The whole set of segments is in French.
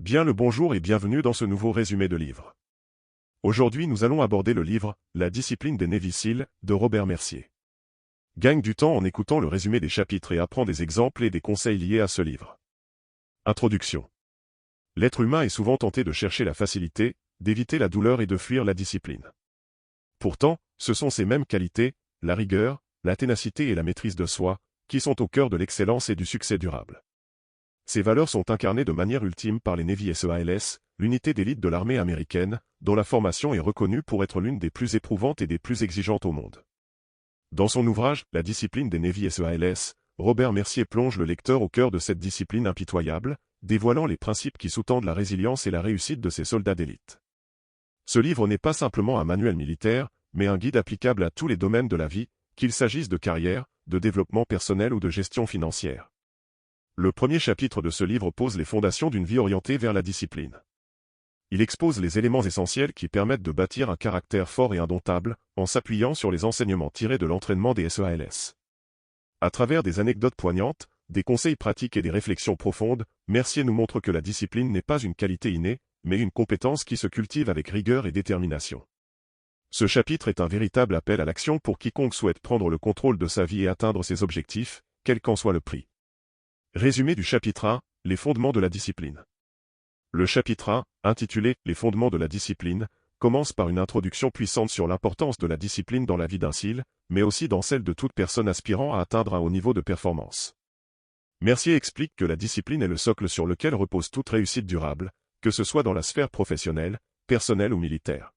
Bien le bonjour et bienvenue dans ce nouveau résumé de livre. Aujourd'hui nous allons aborder le livre « La discipline des Navy Seals » de Robert Mercier. Gagne du temps en écoutant le résumé des chapitres et apprends des exemples et des conseils liés à ce livre. Introduction. L'être humain est souvent tenté de chercher la facilité, d'éviter la douleur et de fuir la discipline. Pourtant, ce sont ces mêmes qualités, la rigueur, la ténacité et la maîtrise de soi, qui sont au cœur de l'excellence et du succès durable. Ces valeurs sont incarnées de manière ultime par les Navy SEALs, l'unité d'élite de l'armée américaine, dont la formation est reconnue pour être l'une des plus éprouvantes et des plus exigeantes au monde. Dans son ouvrage « La discipline des Navy SEALs », Robert Mercier plonge le lecteur au cœur de cette discipline impitoyable, dévoilant les principes qui sous-tendent la résilience et la réussite de ces soldats d'élite. Ce livre n'est pas simplement un manuel militaire, mais un guide applicable à tous les domaines de la vie, qu'il s'agisse de carrière, de développement personnel ou de gestion financière. Le premier chapitre de ce livre pose les fondations d'une vie orientée vers la discipline. Il expose les éléments essentiels qui permettent de bâtir un caractère fort et indomptable, en s'appuyant sur les enseignements tirés de l'entraînement des SEALs. À travers des anecdotes poignantes, des conseils pratiques et des réflexions profondes, Mercier nous montre que la discipline n'est pas une qualité innée, mais une compétence qui se cultive avec rigueur et détermination. Ce chapitre est un véritable appel à l'action pour quiconque souhaite prendre le contrôle de sa vie et atteindre ses objectifs, quel qu'en soit le prix. Résumé du chapitre 1, les fondements de la discipline. Le chapitre 1, intitulé « Les fondements de la discipline », commence par une introduction puissante sur l'importance de la discipline dans la vie d'un SEAL, mais aussi dans celle de toute personne aspirant à atteindre un haut niveau de performance. Mercier explique que la discipline est le socle sur lequel repose toute réussite durable, que ce soit dans la sphère professionnelle, personnelle ou militaire.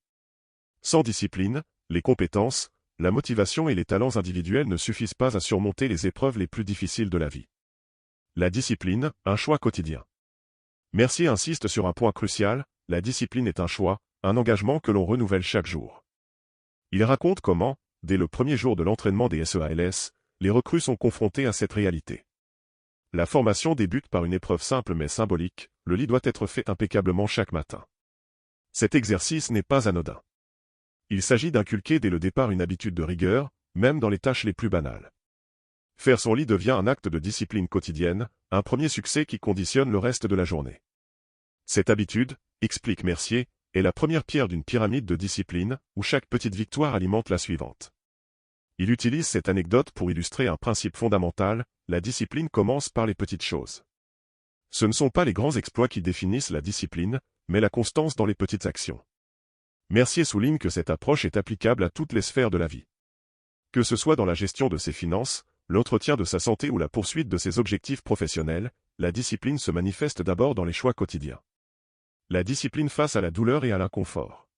Sans discipline, les compétences, la motivation et les talents individuels ne suffisent pas à surmonter les épreuves les plus difficiles de la vie. La discipline, un choix quotidien. Mercier insiste sur un point crucial, la discipline est un choix, un engagement que l'on renouvelle chaque jour. Il raconte comment, dès le premier jour de l'entraînement des SEALs, les recrues sont confrontées à cette réalité. La formation débute par une épreuve simple mais symbolique, le lit doit être fait impeccablement chaque matin. Cet exercice n'est pas anodin. Il s'agit d'inculquer dès le départ une habitude de rigueur, même dans les tâches les plus banales. Faire son lit devient un acte de discipline quotidienne, un premier succès qui conditionne le reste de la journée. Cette habitude, explique Mercier, est la première pierre d'une pyramide de discipline, où chaque petite victoire alimente la suivante. Il utilise cette anecdote pour illustrer un principe fondamental, la discipline commence par les petites choses. Ce ne sont pas les grands exploits qui définissent la discipline, mais la constance dans les petites actions. Mercier souligne que cette approche est applicable à toutes les sphères de la vie. Que ce soit dans la gestion de ses finances, l'entretien de sa santé ou la poursuite de ses objectifs professionnels, la discipline se manifeste d'abord dans les choix quotidiens. La discipline face à la douleur et à l'inconfort.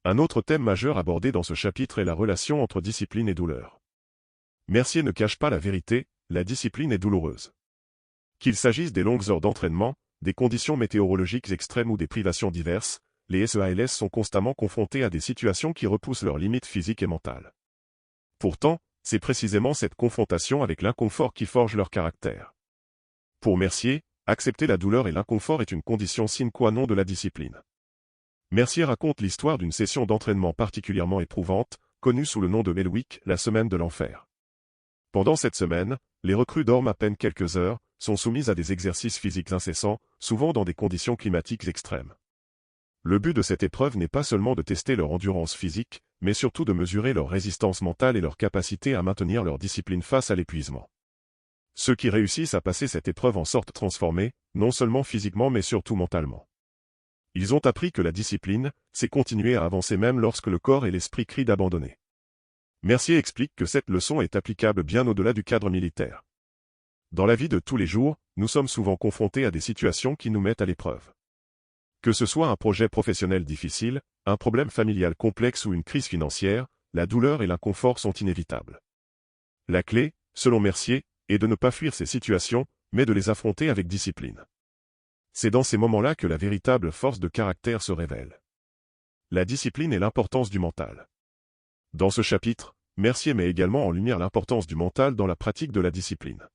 Un autre thème majeur abordé dans ce chapitre est la relation entre discipline et douleur. Mercier ne cache pas la vérité, la discipline est douloureuse. Qu'il s'agisse des longues heures d'entraînement, des conditions météorologiques extrêmes ou des privations diverses, les SEALs sont constamment confrontés à des situations qui repoussent leurs limites physiques et mentales. Pourtant, c'est précisément cette confrontation avec l'inconfort qui forge leur caractère. Pour Mercier, accepter la douleur et l'inconfort est une condition sine qua non de la discipline. Mercier raconte l'histoire d'une session d'entraînement particulièrement éprouvante, connue sous le nom de Hell Week, la semaine de l'enfer. Pendant cette semaine, les recrues dorment à peine quelques heures, sont soumises à des exercices physiques incessants, souvent dans des conditions climatiques extrêmes. Le but de cette épreuve n'est pas seulement de tester leur endurance physique, mais surtout de mesurer leur résistance mentale et leur capacité à maintenir leur discipline face à l'épuisement. Ceux qui réussissent à passer cette épreuve en sortent transformés, non seulement physiquement mais surtout mentalement. Ils ont appris que la discipline, c'est continuer à avancer même lorsque le corps et l'esprit crient d'abandonner. Mercier explique que cette leçon est applicable bien au-delà du cadre militaire. Dans la vie de tous les jours, nous sommes souvent confrontés à des situations qui nous mettent à l'épreuve. Que ce soit un projet professionnel difficile, un problème familial complexe ou une crise financière, la douleur et l'inconfort sont inévitables. La clé, selon Mercier, est de ne pas fuir ces situations, mais de les affronter avec discipline. C'est dans ces moments-là que la véritable force de caractère se révèle. La discipline et l'importance du mental. Dans ce chapitre, Mercier met également en lumière l'importance du mental dans la pratique de la discipline.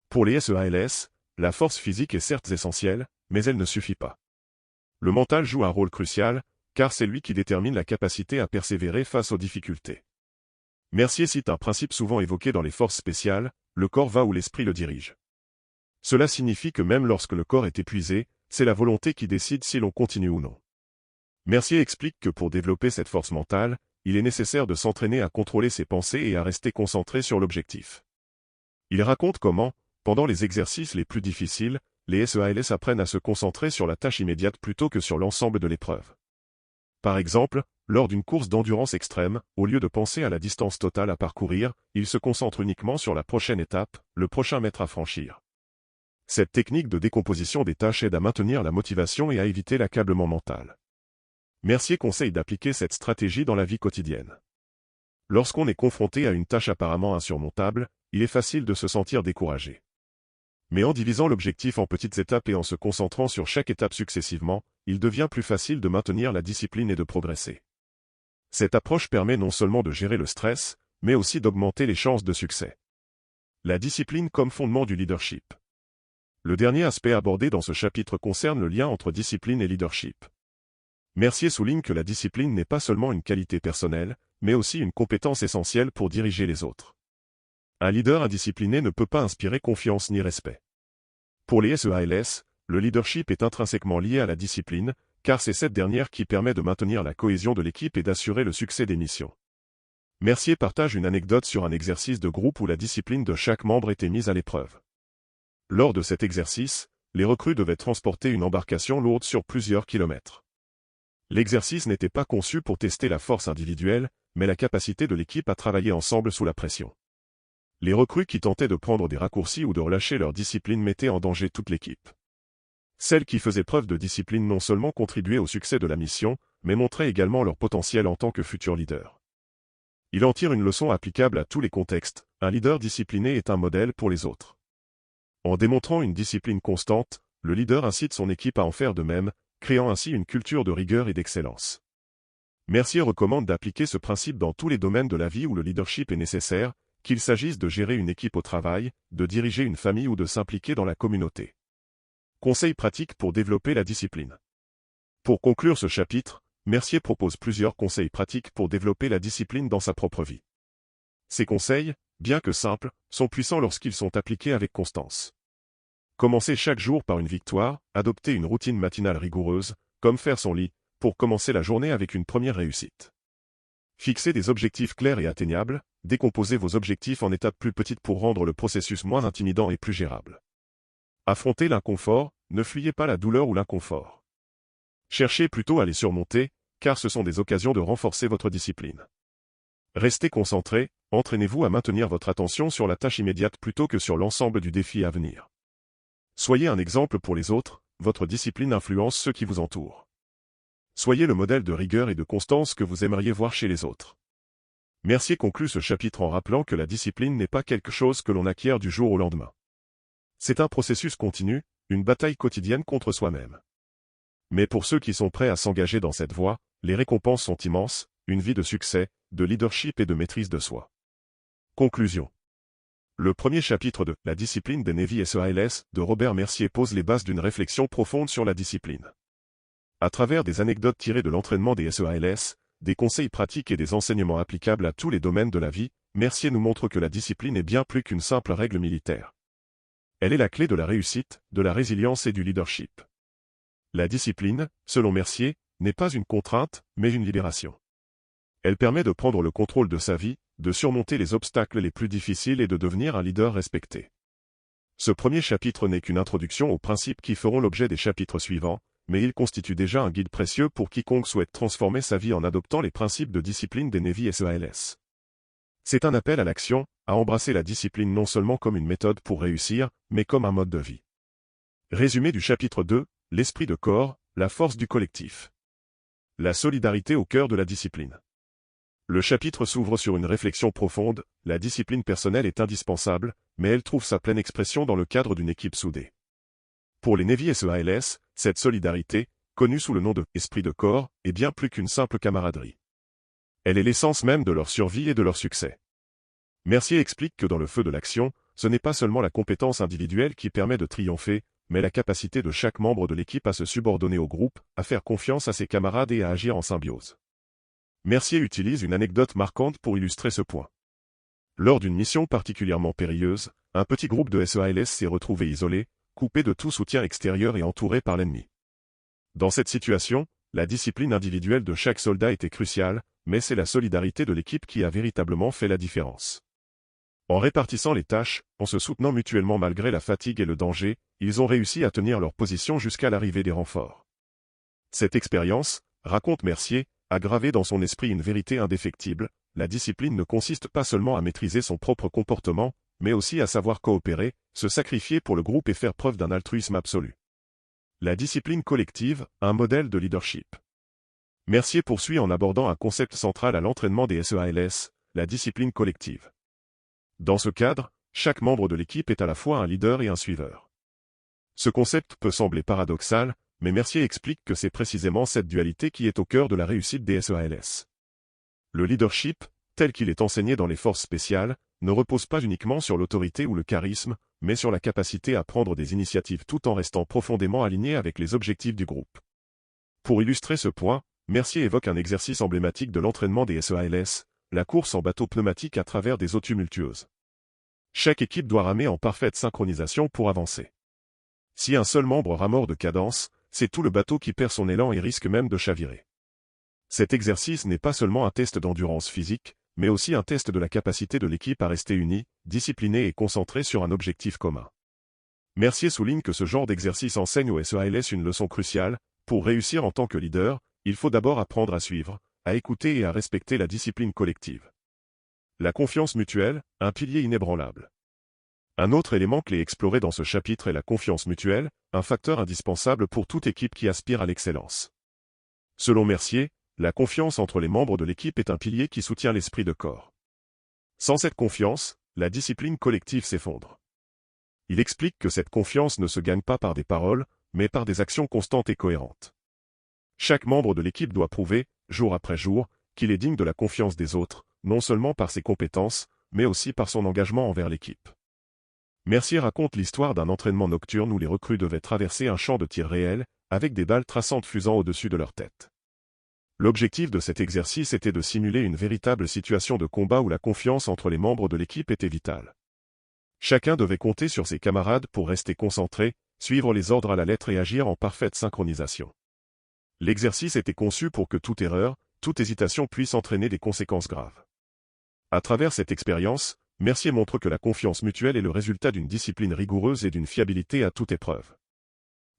Pour les SEALs, la force physique est certes essentielle, mais elle ne suffit pas. Le mental joue un rôle crucial, car c'est lui qui détermine la capacité à persévérer face aux difficultés. Mercier cite un principe souvent évoqué dans les forces spéciales, le corps va où l'esprit le dirige. Cela signifie que même lorsque le corps est épuisé, c'est la volonté qui décide si l'on continue ou non. Mercier explique que pour développer cette force mentale, il est nécessaire de s'entraîner à contrôler ses pensées et à rester concentré sur l'objectif. Il raconte comment, pendant les exercices les plus difficiles, les SEALS apprennent à se concentrer sur la tâche immédiate plutôt que sur l'ensemble de l'épreuve. Par exemple, lors d'une course d'endurance extrême, au lieu de penser à la distance totale à parcourir, il se concentre uniquement sur la prochaine étape, le prochain mètre à franchir. Cette technique de décomposition des tâches aide à maintenir la motivation et à éviter l'accablement mental. Mercier conseille d'appliquer cette stratégie dans la vie quotidienne. Lorsqu'on est confronté à une tâche apparemment insurmontable, il est facile de se sentir découragé. Mais en divisant l'objectif en petites étapes et en se concentrant sur chaque étape successivement, il devient plus facile de maintenir la discipline et de progresser. Cette approche permet non seulement de gérer le stress, mais aussi d'augmenter les chances de succès. La discipline comme fondement du leadership. Le dernier aspect abordé dans ce chapitre concerne le lien entre discipline et leadership. Mercier souligne que la discipline n'est pas seulement une qualité personnelle, mais aussi une compétence essentielle pour diriger les autres. Un leader indiscipliné ne peut pas inspirer confiance ni respect. Pour les SEALS, le leadership est intrinsèquement lié à la discipline, car c'est cette dernière qui permet de maintenir la cohésion de l'équipe et d'assurer le succès des missions. Mercier partage une anecdote sur un exercice de groupe où la discipline de chaque membre était mise à l'épreuve. Lors de cet exercice, les recrues devaient transporter une embarcation lourde sur plusieurs kilomètres. L'exercice n'était pas conçu pour tester la force individuelle, mais la capacité de l'équipe à travailler ensemble sous la pression. Les recrues qui tentaient de prendre des raccourcis ou de relâcher leur discipline mettaient en danger toute l'équipe. Celles qui faisaient preuve de discipline non seulement contribuaient au succès de la mission, mais montraient également leur potentiel en tant que futurs leaders. Il en tire une leçon applicable à tous les contextes, un leader discipliné est un modèle pour les autres. En démontrant une discipline constante, le leader incite son équipe à en faire de même, créant ainsi une culture de rigueur et d'excellence. Mercier recommande d'appliquer ce principe dans tous les domaines de la vie où le leadership est nécessaire, qu'il s'agisse de gérer une équipe au travail, de diriger une famille ou de s'impliquer dans la communauté. Conseils pratiques pour développer la discipline. Pour conclure ce chapitre, Mercier propose plusieurs conseils pratiques pour développer la discipline dans sa propre vie. Ces conseils, bien que simples, sont puissants lorsqu'ils sont appliqués avec constance. Commencer chaque jour par une victoire, adopter une routine matinale rigoureuse, comme faire son lit, pour commencer la journée avec une première réussite. Fixer des objectifs clairs et atteignables, décomposer vos objectifs en étapes plus petites pour rendre le processus moins intimidant et plus gérable. Affronter l'inconfort, ne fuyez pas la douleur ou l'inconfort. Cherchez plutôt à les surmonter, car ce sont des occasions de renforcer votre discipline. Restez concentré, entraînez-vous à maintenir votre attention sur la tâche immédiate plutôt que sur l'ensemble du défi à venir. Soyez un exemple pour les autres, votre discipline influence ceux qui vous entourent. Soyez le modèle de rigueur et de constance que vous aimeriez voir chez les autres. Mercier conclut ce chapitre en rappelant que la discipline n'est pas quelque chose que l'on acquiert du jour au lendemain. C'est un processus continu, une bataille quotidienne contre soi-même. Mais pour ceux qui sont prêts à s'engager dans cette voie, les récompenses sont immenses, une vie de succès, de leadership et de maîtrise de soi. Conclusion. Le premier chapitre de « La discipline des Navy SEALS » de Robert Mercier pose les bases d'une réflexion profonde sur la discipline. À travers des anecdotes tirées de l'entraînement des SEALS, des conseils pratiques et des enseignements applicables à tous les domaines de la vie, Mercier nous montre que la discipline est bien plus qu'une simple règle militaire. Elle est la clé de la réussite, de la résilience et du leadership. La discipline, selon Mercier, n'est pas une contrainte, mais une libération. Elle permet de prendre le contrôle de sa vie, de surmonter les obstacles les plus difficiles et de devenir un leader respecté. Ce premier chapitre n'est qu'une introduction aux principes qui feront l'objet des chapitres suivants, mais il constitue déjà un guide précieux pour quiconque souhaite transformer sa vie en adoptant les principes de discipline des Navy SEALS. C'est un appel à l'action, à embrasser la discipline non seulement comme une méthode pour réussir, mais comme un mode de vie. Résumé du chapitre 2, l'esprit de corps, la force du collectif. La solidarité au cœur de la discipline. Le chapitre s'ouvre sur une réflexion profonde, la discipline personnelle est indispensable, mais elle trouve sa pleine expression dans le cadre d'une équipe soudée. Pour les Navy SEALS, cette solidarité, connue sous le nom de « esprit de corps », est bien plus qu'une simple camaraderie. Elle est l'essence même de leur survie et de leur succès. Mercier explique que dans le feu de l'action, ce n'est pas seulement la compétence individuelle qui permet de triompher, mais la capacité de chaque membre de l'équipe à se subordonner au groupe, à faire confiance à ses camarades et à agir en symbiose. Mercier utilise une anecdote marquante pour illustrer ce point. Lors d'une mission particulièrement périlleuse, un petit groupe de SEALS s'est retrouvé isolé, coupé de tout soutien extérieur et entouré par l'ennemi. Dans cette situation, la discipline individuelle de chaque soldat était cruciale, mais c'est la solidarité de l'équipe qui a véritablement fait la différence. En répartissant les tâches, en se soutenant mutuellement malgré la fatigue et le danger, ils ont réussi à tenir leur position jusqu'à l'arrivée des renforts. Cette expérience, raconte Mercier, a gravé dans son esprit une vérité indéfectible: la discipline ne consiste pas seulement à maîtriser son propre comportement, mais aussi à savoir coopérer, se sacrifier pour le groupe et faire preuve d'un altruisme absolu. La discipline collective, un modèle de leadership. Mercier poursuit en abordant un concept central à l'entraînement des SEALS, la discipline collective. Dans ce cadre, chaque membre de l'équipe est à la fois un leader et un suiveur. Ce concept peut sembler paradoxal, mais Mercier explique que c'est précisément cette dualité qui est au cœur de la réussite des SEALS. Le leadership, tel qu'il est enseigné dans les forces spéciales, ne repose pas uniquement sur l'autorité ou le charisme, mais sur la capacité à prendre des initiatives tout en restant profondément aligné avec les objectifs du groupe. Pour illustrer ce point, Mercier évoque un exercice emblématique de l'entraînement des SEALS, la course en bateau pneumatique à travers des eaux tumultueuses. Chaque équipe doit ramer en parfaite synchronisation pour avancer. Si un seul membre rame hors de cadence, c'est tout le bateau qui perd son élan et risque même de chavirer. Cet exercice n'est pas seulement un test d'endurance physique, mais aussi un test de la capacité de l'équipe à rester unie, disciplinée et concentrée sur un objectif commun. Mercier souligne que ce genre d'exercice enseigne aux SEALS une leçon cruciale: pour réussir en tant que leader, il faut d'abord apprendre à suivre, à écouter et à respecter la discipline collective. La confiance mutuelle, un pilier inébranlable. Un autre élément clé exploré dans ce chapitre est la confiance mutuelle, un facteur indispensable pour toute équipe qui aspire à l'excellence. Selon Mercier, la confiance entre les membres de l'équipe est un pilier qui soutient l'esprit de corps. Sans cette confiance, la discipline collective s'effondre. Il explique que cette confiance ne se gagne pas par des paroles, mais par des actions constantes et cohérentes. Chaque membre de l'équipe doit prouver, jour après jour, qu'il est digne de la confiance des autres, non seulement par ses compétences, mais aussi par son engagement envers l'équipe. Mercier raconte l'histoire d'un entraînement nocturne où les recrues devaient traverser un champ de tir réel, avec des balles traçantes fusant au-dessus de leur tête. L'objectif de cet exercice était de simuler une véritable situation de combat où la confiance entre les membres de l'équipe était vitale. Chacun devait compter sur ses camarades pour rester concentré, suivre les ordres à la lettre et agir en parfaite synchronisation. L'exercice était conçu pour que toute erreur, toute hésitation puisse entraîner des conséquences graves. À travers cette expérience, Mercier montre que la confiance mutuelle est le résultat d'une discipline rigoureuse et d'une fiabilité à toute épreuve.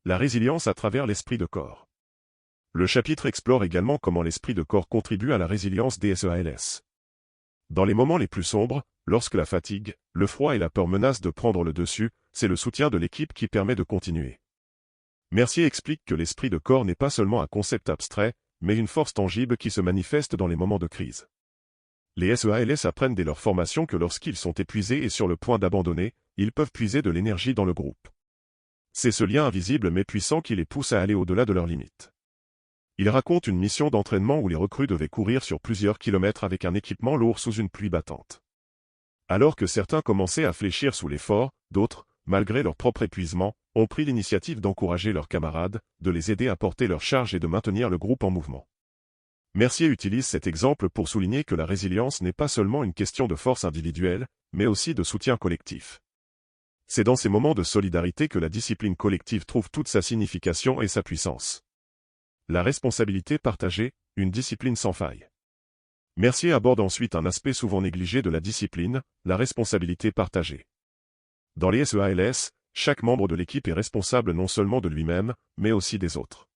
La résilience à travers l'esprit de corps. Le chapitre explore également comment l'esprit de corps contribue à la résilience des SEALS. Dans les moments les plus sombres, lorsque la fatigue, le froid et la peur menacent de prendre le dessus, c'est le soutien de l'équipe qui permet de continuer. Mercier explique que l'esprit de corps n'est pas seulement un concept abstrait, mais une force tangible qui se manifeste dans les moments de crise. Les SEALS apprennent dès leur formation que lorsqu'ils sont épuisés et sur le point d'abandonner, ils peuvent puiser de l'énergie dans le groupe. C'est ce lien invisible mais puissant qui les pousse à aller au-delà de leurs limites. Il raconte une mission d'entraînement où les recrues devaient courir sur plusieurs kilomètres avec un équipement lourd sous une pluie battante. Alors que certains commençaient à fléchir sous l'effort, d'autres, malgré leur propre épuisement, ont pris l'initiative d'encourager leurs camarades, de les aider à porter leurs charges et de maintenir le groupe en mouvement. Mercier utilise cet exemple pour souligner que la résilience n'est pas seulement une question de force individuelle, mais aussi de soutien collectif. C'est dans ces moments de solidarité que la discipline collective trouve toute sa signification et sa puissance. La responsabilité partagée, une discipline sans faille. Mercier aborde ensuite un aspect souvent négligé de la discipline, la responsabilité partagée. Dans les SEALS, chaque membre de l'équipe est responsable non seulement de lui-même, mais aussi des autres.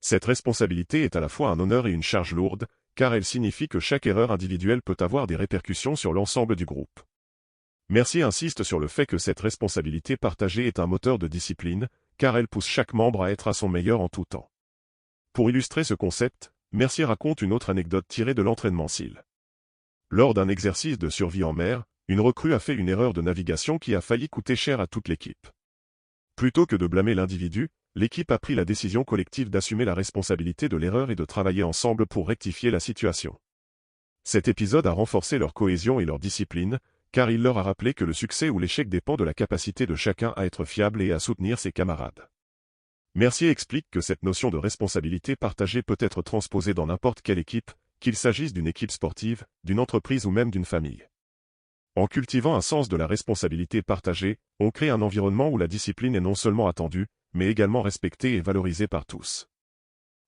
Cette responsabilité est à la fois un honneur et une charge lourde, car elle signifie que chaque erreur individuelle peut avoir des répercussions sur l'ensemble du groupe. Mercier insiste sur le fait que cette responsabilité partagée est un moteur de discipline, car elle pousse chaque membre à être à son meilleur en tout temps. Pour illustrer ce concept, Mercier raconte une autre anecdote tirée de l'entraînement SEAL. Lors d'un exercice de survie en mer, une recrue a fait une erreur de navigation qui a failli coûter cher à toute l'équipe. Plutôt que de blâmer l'individu, l'équipe a pris la décision collective d'assumer la responsabilité de l'erreur et de travailler ensemble pour rectifier la situation. Cet épisode a renforcé leur cohésion et leur discipline, car il leur a rappelé que le succès ou l'échec dépend de la capacité de chacun à être fiable et à soutenir ses camarades. Mercier explique que cette notion de responsabilité partagée peut être transposée dans n'importe quelle équipe, qu'il s'agisse d'une équipe sportive, d'une entreprise ou même d'une famille. En cultivant un sens de la responsabilité partagée, on crée un environnement où la discipline est non seulement attendue, mais également respectée et valorisée par tous.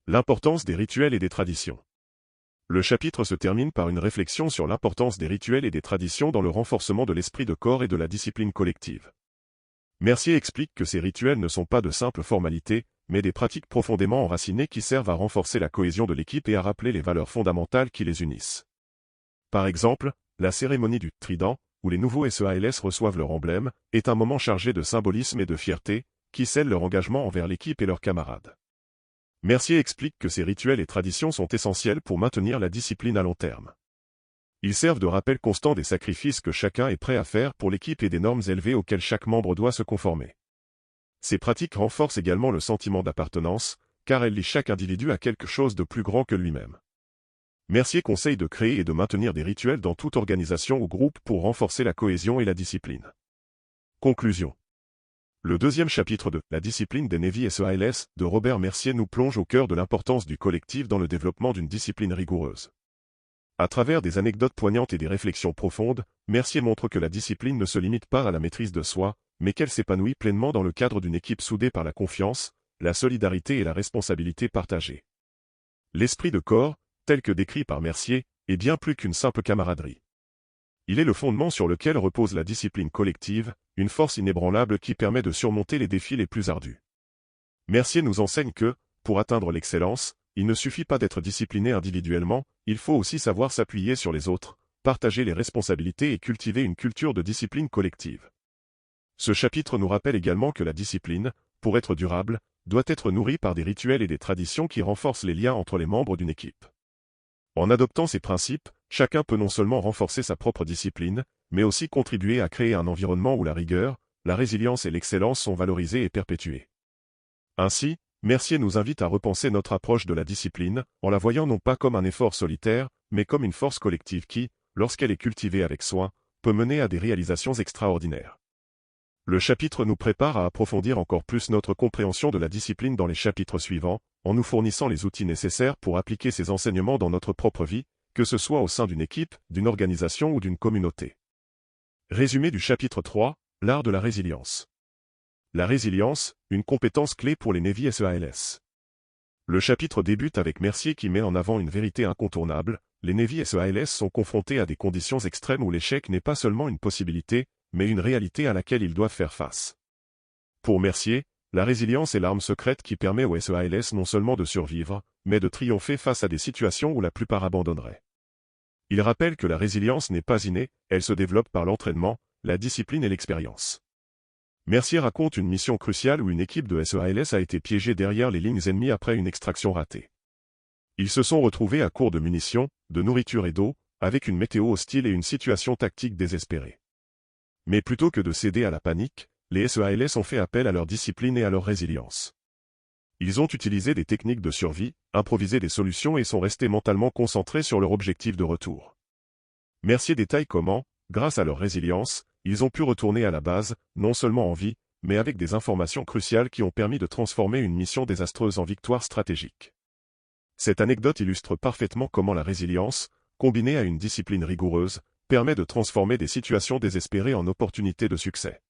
L'importance des rituels et des traditions. Le chapitre se termine par une réflexion sur l'importance des rituels et des traditions dans le renforcement de l'esprit de corps et de la discipline collective. Mercier explique que ces rituels ne sont pas de simples formalités, mais des pratiques profondément enracinées qui servent à renforcer la cohésion de l'équipe et à rappeler les valeurs fondamentales qui les unissent. Par exemple, la cérémonie du trident, où les nouveaux SEALS reçoivent leur emblème, est un moment chargé de symbolisme et de fierté, qui scelle leur engagement envers l'équipe et leurs camarades. Mercier explique que ces rituels et traditions sont essentiels pour maintenir la discipline à long terme. Ils servent de rappel constant des sacrifices que chacun est prêt à faire pour l'équipe et des normes élevées auxquelles chaque membre doit se conformer. Ces pratiques renforcent également le sentiment d'appartenance, car elles lient chaque individu à quelque chose de plus grand que lui-même. Mercier conseille de créer et de maintenir des rituels dans toute organisation ou groupe pour renforcer la cohésion et la discipline. Conclusion. Le deuxième chapitre de « La discipline des Navy SEALS » de Robert Mercier nous plonge au cœur de l'importance du collectif dans le développement d'une discipline rigoureuse. À travers des anecdotes poignantes et des réflexions profondes, Mercier montre que la discipline ne se limite pas à la maîtrise de soi, mais qu'elle s'épanouit pleinement dans le cadre d'une équipe soudée par la confiance, la solidarité et la responsabilité partagée. L'esprit de corps, tel que décrit par Mercier, est bien plus qu'une simple camaraderie. Il est le fondement sur lequel repose la discipline collective, une force inébranlable qui permet de surmonter les défis les plus ardus. Mercier nous enseigne que, pour atteindre l'excellence, il ne suffit pas d'être discipliné individuellement, il faut aussi savoir s'appuyer sur les autres, partager les responsabilités et cultiver une culture de discipline collective. Ce chapitre nous rappelle également que la discipline, pour être durable, doit être nourrie par des rituels et des traditions qui renforcent les liens entre les membres d'une équipe. En adoptant ces principes, chacun peut non seulement renforcer sa propre discipline, mais aussi contribuer à créer un environnement où la rigueur, la résilience et l'excellence sont valorisées et perpétuées. Ainsi, Mercier nous invite à repenser notre approche de la discipline, en la voyant non pas comme un effort solitaire, mais comme une force collective qui, lorsqu'elle est cultivée avec soin, peut mener à des réalisations extraordinaires. Le chapitre nous prépare à approfondir encore plus notre compréhension de la discipline dans les chapitres suivants, en nous fournissant les outils nécessaires pour appliquer ces enseignements dans notre propre vie, que ce soit au sein d'une équipe, d'une organisation ou d'une communauté. Résumé du chapitre 3, l'art de la résilience. La résilience, une compétence clé pour les Navy SEALS. Le chapitre débute avec Mercier qui met en avant une vérité incontournable, les Navy SEALS sont confrontés à des conditions extrêmes où l'échec n'est pas seulement une possibilité, mais une réalité à laquelle ils doivent faire face. Pour Mercier, la résilience est l'arme secrète qui permet aux SEALS non seulement de survivre, mais de triompher face à des situations où la plupart abandonneraient. Il rappelle que la résilience n'est pas innée, elle se développe par l'entraînement, la discipline et l'expérience. Mercier raconte une mission cruciale où une équipe de SEALS a été piégée derrière les lignes ennemies après une extraction ratée. Ils se sont retrouvés à court de munitions, de nourriture et d'eau, avec une météo hostile et une situation tactique désespérée. Mais plutôt que de céder à la panique, les SEALS ont fait appel à leur discipline et à leur résilience. Ils ont utilisé des techniques de survie, improvisé des solutions et sont restés mentalement concentrés sur leur objectif de retour. Mercier détaille comment, grâce à leur résilience, ils ont pu retourner à la base, non seulement en vie, mais avec des informations cruciales qui ont permis de transformer une mission désastreuse en victoire stratégique. Cette anecdote illustre parfaitement comment la résilience, combinée à une discipline rigoureuse, permet de transformer des situations désespérées en opportunités de succès.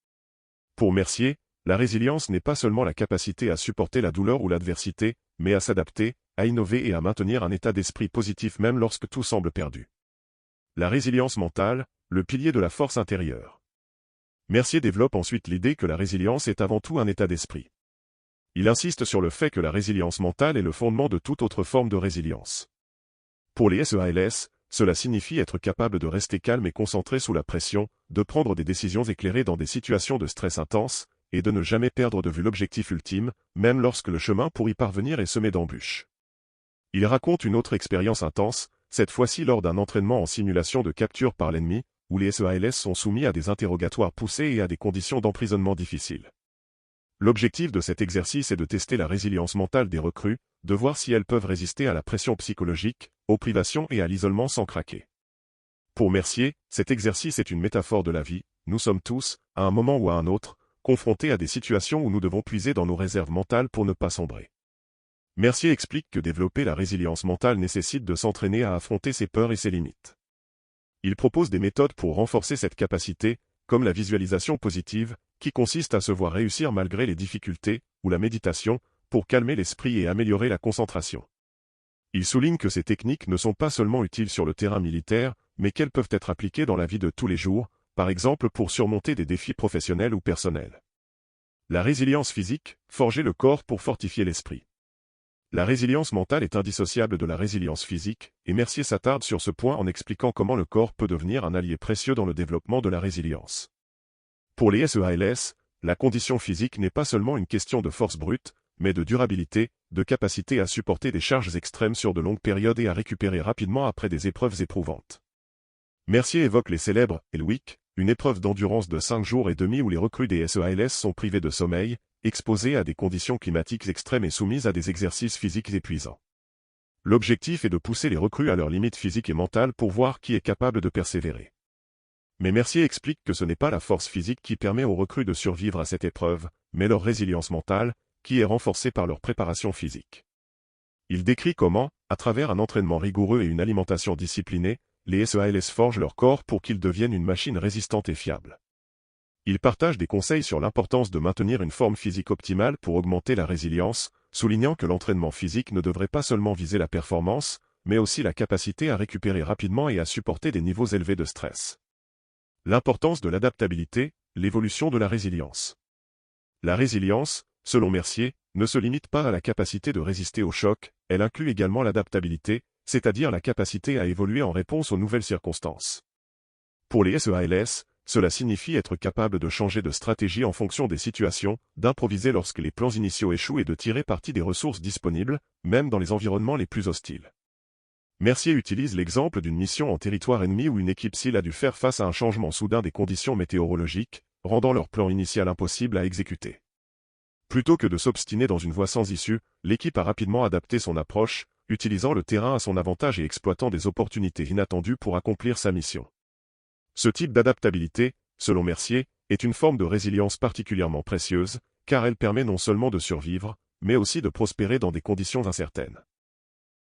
Pour Mercier, la résilience n'est pas seulement la capacité à supporter la douleur ou l'adversité, mais à s'adapter, à innover et à maintenir un état d'esprit positif même lorsque tout semble perdu. La résilience mentale, le pilier de la force intérieure. Mercier développe ensuite l'idée que la résilience est avant tout un état d'esprit. Il insiste sur le fait que la résilience mentale est le fondement de toute autre forme de résilience. Pour les SEALS, cela signifie être capable de rester calme et concentré sous la pression, de prendre des décisions éclairées dans des situations de stress intense, et de ne jamais perdre de vue l'objectif ultime, même lorsque le chemin pour y parvenir est semé d'embûches. Il raconte une autre expérience intense, cette fois-ci lors d'un entraînement en simulation de capture par l'ennemi, où les SEALS sont soumis à des interrogatoires poussés et à des conditions d'emprisonnement difficiles. L'objectif de cet exercice est de tester la résilience mentale des recrues, de voir si elles peuvent résister à la pression psychologique, aux privations et à l'isolement sans craquer. Pour Mercier, cet exercice est une métaphore de la vie, nous sommes tous, à un moment ou à un autre, confrontés à des situations où nous devons puiser dans nos réserves mentales pour ne pas sombrer. Mercier explique que développer la résilience mentale nécessite de s'entraîner à affronter ses peurs et ses limites. Il propose des méthodes pour renforcer cette capacité, comme la visualisation positive, qui consiste à se voir réussir malgré les difficultés, ou la méditation, pour calmer l'esprit et améliorer la concentration. Il souligne que ces techniques ne sont pas seulement utiles sur le terrain militaire, mais qu'elles peuvent être appliquées dans la vie de tous les jours, par exemple pour surmonter des défis professionnels ou personnels. La résilience physique, forger le corps pour fortifier l'esprit. La résilience mentale est indissociable de la résilience physique, et Mercier s'attarde sur ce point en expliquant comment le corps peut devenir un allié précieux dans le développement de la résilience. Pour les SEALS, la condition physique n'est pas seulement une question de force brute, mais de durabilité, de capacité à supporter des charges extrêmes sur de longues périodes et à récupérer rapidement après des épreuves éprouvantes. Mercier évoque les célèbres Hell-Week, une épreuve d'endurance de 5 jours et demi où les recrues des SEALS sont privées de sommeil, exposées à des conditions climatiques extrêmes et soumises à des exercices physiques épuisants. L'objectif est de pousser les recrues à leurs limites physiques et mentales pour voir qui est capable de persévérer. Mais Mercier explique que ce n'est pas la force physique qui permet aux recrues de survivre à cette épreuve, mais leur résilience mentale, qui est renforcée par leur préparation physique. Il décrit comment, à travers un entraînement rigoureux et une alimentation disciplinée, les SEALS forgent leur corps pour qu'ils deviennent une machine résistante et fiable. Il partage des conseils sur l'importance de maintenir une forme physique optimale pour augmenter la résilience, soulignant que l'entraînement physique ne devrait pas seulement viser la performance, mais aussi la capacité à récupérer rapidement et à supporter des niveaux élevés de stress. L'importance de l'adaptabilité, l'évolution de la résilience. La résilience, selon Mercier, ne se limite pas à la capacité de résister au choc, elle inclut également l'adaptabilité, c'est-à-dire la capacité à évoluer en réponse aux nouvelles circonstances. Pour les SEALS, cela signifie être capable de changer de stratégie en fonction des situations, d'improviser lorsque les plans initiaux échouent et de tirer parti des ressources disponibles, même dans les environnements les plus hostiles. Mercier utilise l'exemple d'une mission en territoire ennemi où une équipe SEAL a dû faire face à un changement soudain des conditions météorologiques, rendant leur plan initial impossible à exécuter. Plutôt que de s'obstiner dans une voie sans issue, l'équipe a rapidement adapté son approche, utilisant le terrain à son avantage et exploitant des opportunités inattendues pour accomplir sa mission. Ce type d'adaptabilité, selon Mercier, est une forme de résilience particulièrement précieuse, car elle permet non seulement de survivre, mais aussi de prospérer dans des conditions incertaines.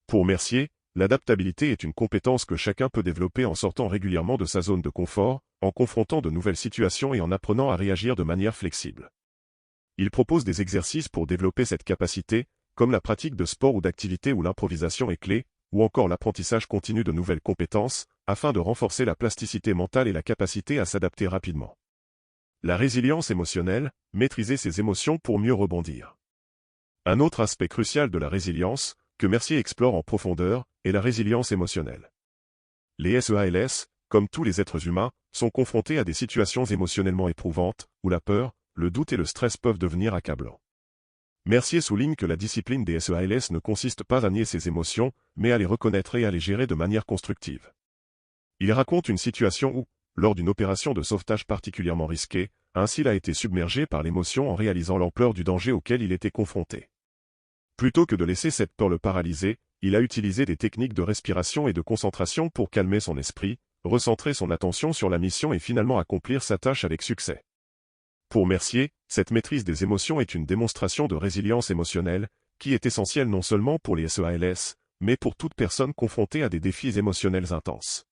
Pour Mercier, l'adaptabilité est une compétence que chacun peut développer en sortant régulièrement de sa zone de confort, en confrontant de nouvelles situations et en apprenant à réagir de manière flexible. Il propose des exercices pour développer cette capacité, comme la pratique de sport ou d'activités où l'improvisation est clé, ou encore l'apprentissage continu de nouvelles compétences, afin de renforcer la plasticité mentale et la capacité à s'adapter rapidement. La résilience émotionnelle, maîtriser ses émotions pour mieux rebondir. Un autre aspect crucial de la résilience, que Mercier explore en profondeur, est la résilience émotionnelle. Les SEALS, comme tous les êtres humains, sont confrontés à des situations émotionnellement éprouvantes, où la peur, le doute et le stress peuvent devenir accablants. Mercier souligne que la discipline des SEALS ne consiste pas à nier ses émotions, mais à les reconnaître et à les gérer de manière constructive. Il raconte une situation où, lors d'une opération de sauvetage particulièrement risquée, un SEAL a été submergé par l'émotion en réalisant l'ampleur du danger auquel il était confronté. Plutôt que de laisser cette peur le paralyser, il a utilisé des techniques de respiration et de concentration pour calmer son esprit, recentrer son attention sur la mission et finalement accomplir sa tâche avec succès. Pour Mercier, cette maîtrise des émotions est une démonstration de résilience émotionnelle, qui est essentielle non seulement pour les SEALS, mais pour toute personne confrontée à des défis émotionnels intenses.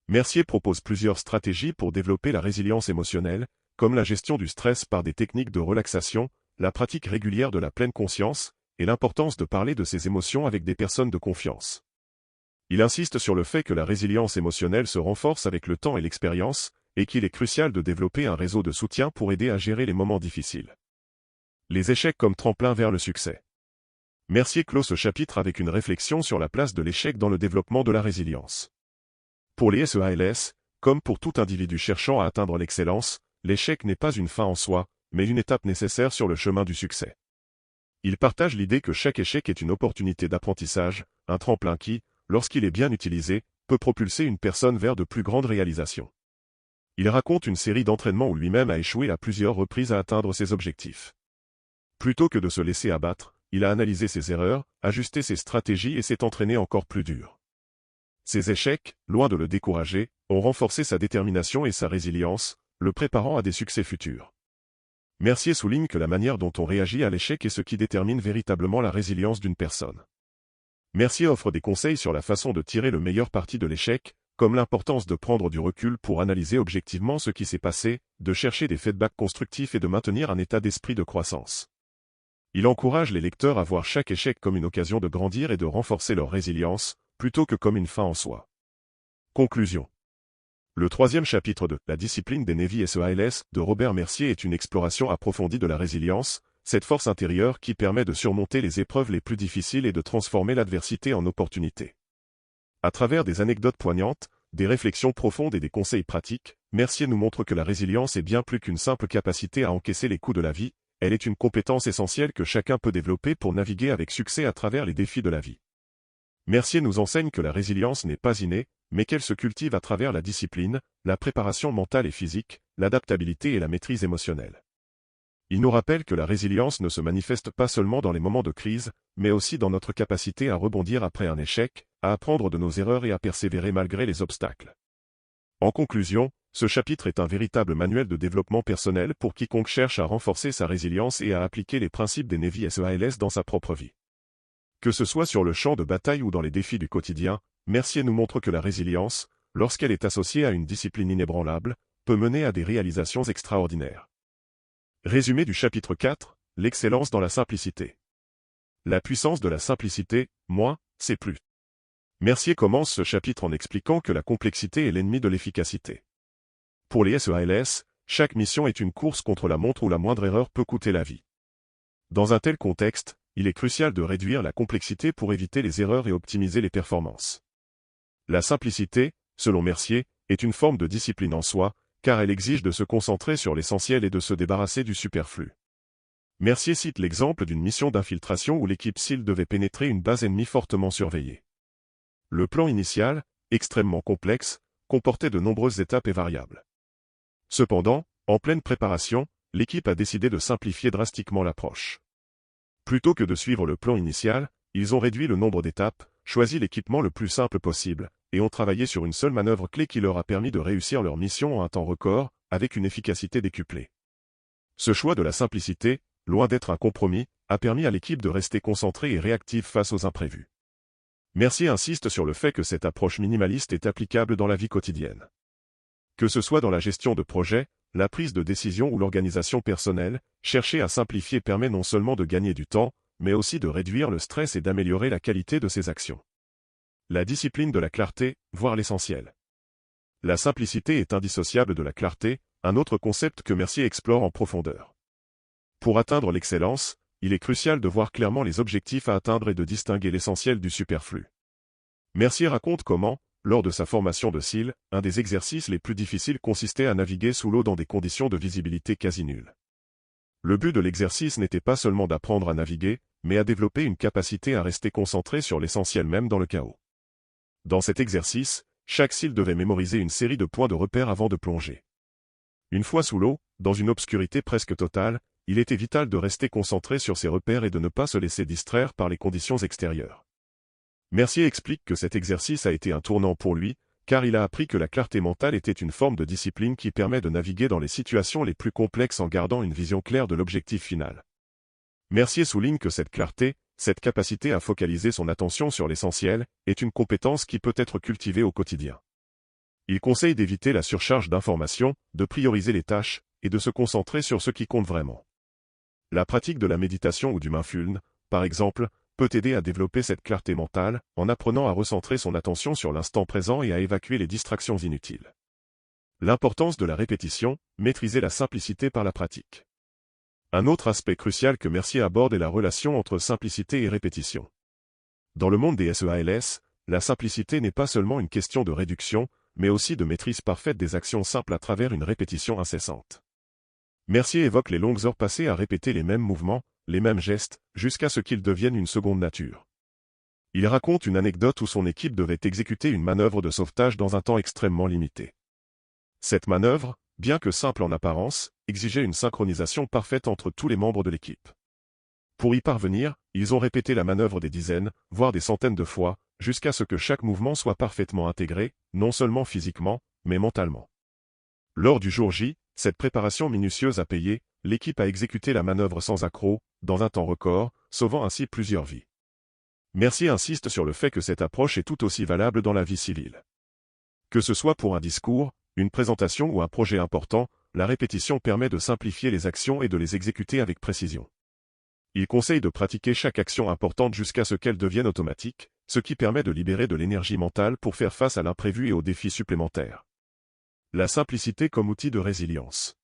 Mercier propose plusieurs stratégies pour développer la résilience émotionnelle, comme la gestion du stress par des techniques de relaxation, la pratique régulière de la pleine conscience, et l'importance de parler de ses émotions avec des personnes de confiance. Il insiste sur le fait que la résilience émotionnelle se renforce avec le temps et l'expérience, et qu'il est crucial de développer un réseau de soutien pour aider à gérer les moments difficiles. Les échecs comme tremplin vers le succès. Mercier clôt ce chapitre avec une réflexion sur la place de l'échec dans le développement de la résilience. Pour les SEALS, comme pour tout individu cherchant à atteindre l'excellence, l'échec n'est pas une fin en soi, mais une étape nécessaire sur le chemin du succès. Il partage l'idée que chaque échec est une opportunité d'apprentissage, un tremplin qui, lorsqu'il est bien utilisé, peut propulser une personne vers de plus grandes réalisations. Il raconte une série d'entraînements où lui-même a échoué à plusieurs reprises à atteindre ses objectifs. Plutôt que de se laisser abattre, il a analysé ses erreurs, ajusté ses stratégies et s'est entraîné encore plus dur. Ces échecs, loin de le décourager, ont renforcé sa détermination et sa résilience, le préparant à des succès futurs. Mercier souligne que la manière dont on réagit à l'échec est ce qui détermine véritablement la résilience d'une personne. Mercier offre des conseils sur la façon de tirer le meilleur parti de l'échec, comme l'importance de prendre du recul pour analyser objectivement ce qui s'est passé, de chercher des feedbacks constructifs et de maintenir un état d'esprit de croissance. Il encourage les lecteurs à voir chaque échec comme une occasion de grandir et de renforcer leur résilience, plutôt que comme une fin en soi. Conclusion. Le troisième chapitre de La discipline des Navy SEALs de Robert Mercier est une exploration approfondie de la résilience, cette force intérieure qui permet de surmonter les épreuves les plus difficiles et de transformer l'adversité en opportunité. À travers des anecdotes poignantes, des réflexions profondes et des conseils pratiques, Mercier nous montre que la résilience est bien plus qu'une simple capacité à encaisser les coups de la vie, elle est une compétence essentielle que chacun peut développer pour naviguer avec succès à travers les défis de la vie. Mercier nous enseigne que la résilience n'est pas innée, mais qu'elle se cultive à travers la discipline, la préparation mentale et physique, l'adaptabilité et la maîtrise émotionnelle. Il nous rappelle que la résilience ne se manifeste pas seulement dans les moments de crise, mais aussi dans notre capacité à rebondir après un échec, à apprendre de nos erreurs et à persévérer malgré les obstacles. En conclusion, ce chapitre est un véritable manuel de développement personnel pour quiconque cherche à renforcer sa résilience et à appliquer les principes des Navy SEALs dans sa propre vie. Que ce soit sur le champ de bataille ou dans les défis du quotidien, Mercier nous montre que la résilience, lorsqu'elle est associée à une discipline inébranlable, peut mener à des réalisations extraordinaires. Résumé du chapitre 4, l'excellence dans la simplicité. La puissance de la simplicité, moins, c'est plus. Mercier commence ce chapitre en expliquant que la complexité est l'ennemi de l'efficacité. Pour les SEALs, chaque mission est une course contre la montre où la moindre erreur peut coûter la vie. Dans un tel contexte, il est crucial de réduire la complexité pour éviter les erreurs et optimiser les performances. La simplicité, selon Mercier, est une forme de discipline en soi, car elle exige de se concentrer sur l'essentiel et de se débarrasser du superflu. Mercier cite l'exemple d'une mission d'infiltration où l'équipe SEAL devait pénétrer une base ennemie fortement surveillée. Le plan initial, extrêmement complexe, comportait de nombreuses étapes et variables. Cependant, en pleine préparation, l'équipe a décidé de simplifier drastiquement l'approche. Plutôt que de suivre le plan initial, ils ont réduit le nombre d'étapes, choisi l'équipement le plus simple possible, et ont travaillé sur une seule manœuvre clé qui leur a permis de réussir leur mission en un temps record, avec une efficacité décuplée. Ce choix de la simplicité, loin d'être un compromis, a permis à l'équipe de rester concentrée et réactive face aux imprévus. Mercier insiste sur le fait que cette approche minimaliste est applicable dans la vie quotidienne. Que ce soit dans la gestion de projet, la prise de décision ou l'organisation personnelle, chercher à simplifier permet non seulement de gagner du temps, mais aussi de réduire le stress et d'améliorer la qualité de ses actions. La discipline de la clarté, voir l'essentiel. La simplicité est indissociable de la clarté, un autre concept que Mercier explore en profondeur. Pour atteindre l'excellence, il est crucial de voir clairement les objectifs à atteindre et de distinguer l'essentiel du superflu. Mercier raconte comment, lors de sa formation de SEAL, un des exercices les plus difficiles consistait à naviguer sous l'eau dans des conditions de visibilité quasi nulles. Le but de l'exercice n'était pas seulement d'apprendre à naviguer, mais à développer une capacité à rester concentré sur l'essentiel même dans le chaos. Dans cet exercice, chaque SEAL devait mémoriser une série de points de repère avant de plonger. Une fois sous l'eau, dans une obscurité presque totale, il était vital de rester concentré sur ses repères et de ne pas se laisser distraire par les conditions extérieures. Mercier explique que cet exercice a été un tournant pour lui, car il a appris que la clarté mentale était une forme de discipline qui permet de naviguer dans les situations les plus complexes en gardant une vision claire de l'objectif final. Mercier souligne que cette clarté, cette capacité à focaliser son attention sur l'essentiel, est une compétence qui peut être cultivée au quotidien. Il conseille d'éviter la surcharge d'informations, de prioriser les tâches, et de se concentrer sur ce qui compte vraiment. La pratique de la méditation ou du mindfulness, par exemple, peut aider à développer cette clarté mentale, en apprenant à recentrer son attention sur l'instant présent et à évacuer les distractions inutiles. L'importance de la répétition, maîtriser la simplicité par la pratique. Un autre aspect crucial que Mercier aborde est la relation entre simplicité et répétition. Dans le monde des SEALs, la simplicité n'est pas seulement une question de réduction, mais aussi de maîtrise parfaite des actions simples à travers une répétition incessante. Mercier évoque les longues heures passées à répéter les mêmes mouvements, les mêmes gestes, jusqu'à ce qu'ils deviennent une seconde nature. Il raconte une anecdote où son équipe devait exécuter une manœuvre de sauvetage dans un temps extrêmement limité. Cette manœuvre, bien que simple en apparence, exigeait une synchronisation parfaite entre tous les membres de l'équipe. Pour y parvenir, ils ont répété la manœuvre des dizaines, voire des centaines de fois, jusqu'à ce que chaque mouvement soit parfaitement intégré, non seulement physiquement, mais mentalement. Lors du jour J, cette préparation minutieuse a payé, l'équipe a exécuté la manœuvre sans accroc, dans un temps record, sauvant ainsi plusieurs vies. Mercier insiste sur le fait que cette approche est tout aussi valable dans la vie civile. Que ce soit pour un discours, une présentation ou un projet important, la répétition permet de simplifier les actions et de les exécuter avec précision. Il conseille de pratiquer chaque action importante jusqu'à ce qu'elle devienne automatique, ce qui permet de libérer de l'énergie mentale pour faire face à l'imprévu et aux défis supplémentaires. La simplicité comme outil de résilience.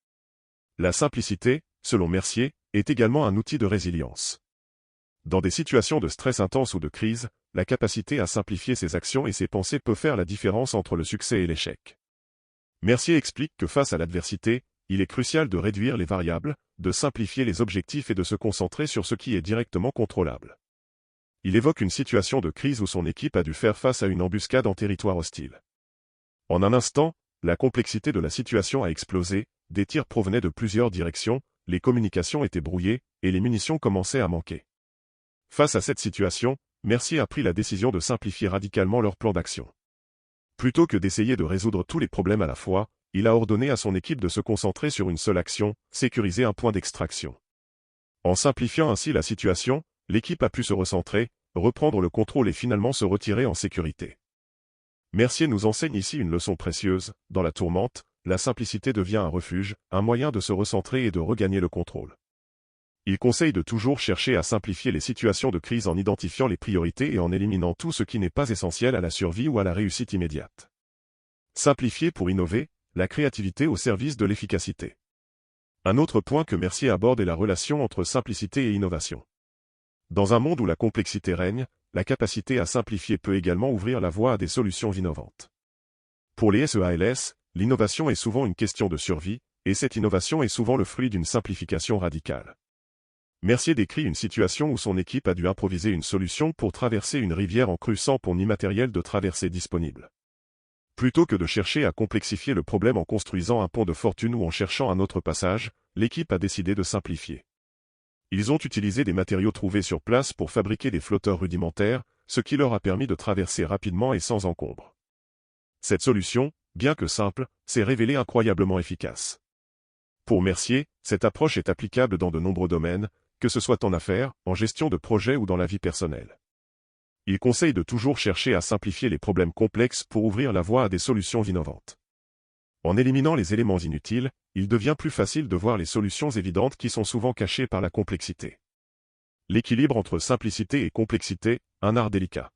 La simplicité, selon Mercier, est également un outil de résilience. Dans des situations de stress intense ou de crise, la capacité à simplifier ses actions et ses pensées peut faire la différence entre le succès et l'échec. Mercier explique que face à l'adversité, il est crucial de réduire les variables, de simplifier les objectifs et de se concentrer sur ce qui est directement contrôlable. Il évoque une situation de crise où son équipe a dû faire face à une embuscade en territoire hostile. En un instant, la complexité de la situation a explosé, des tirs provenaient de plusieurs directions, les communications étaient brouillées, et les munitions commençaient à manquer. Face à cette situation, Mercier a pris la décision de simplifier radicalement leur plan d'action. Plutôt que d'essayer de résoudre tous les problèmes à la fois, il a ordonné à son équipe de se concentrer sur une seule action, sécuriser un point d'extraction. En simplifiant ainsi la situation, l'équipe a pu se recentrer, reprendre le contrôle et finalement se retirer en sécurité. Mercier nous enseigne ici une leçon précieuse: dans la tourmente, la simplicité devient un refuge, un moyen de se recentrer et de regagner le contrôle. Il conseille de toujours chercher à simplifier les situations de crise en identifiant les priorités et en éliminant tout ce qui n'est pas essentiel à la survie ou à la réussite immédiate. Simplifier pour innover, la créativité au service de l'efficacité. Un autre point que Mercier aborde est la relation entre simplicité et innovation. Dans un monde où la complexité règne, la capacité à simplifier peut également ouvrir la voie à des solutions innovantes. Pour les SEALS, l'innovation est souvent une question de survie, et cette innovation est souvent le fruit d'une simplification radicale. Mercier décrit une situation où son équipe a dû improviser une solution pour traverser une rivière en crue sans pont ni matériel de traversée disponible. Plutôt que de chercher à complexifier le problème en construisant un pont de fortune ou en cherchant un autre passage, l'équipe a décidé de simplifier. Ils ont utilisé des matériaux trouvés sur place pour fabriquer des flotteurs rudimentaires, ce qui leur a permis de traverser rapidement et sans encombre. Cette solution, bien que simple, s'est révélée incroyablement efficace. Pour Mercier, cette approche est applicable dans de nombreux domaines, que ce soit en affaires, en gestion de projet ou dans la vie personnelle. Il conseille de toujours chercher à simplifier les problèmes complexes pour ouvrir la voie à des solutions innovantes. En éliminant les éléments inutiles, il devient plus facile de voir les solutions évidentes qui sont souvent cachées par la complexité. L'équilibre entre simplicité et complexité, un art délicat.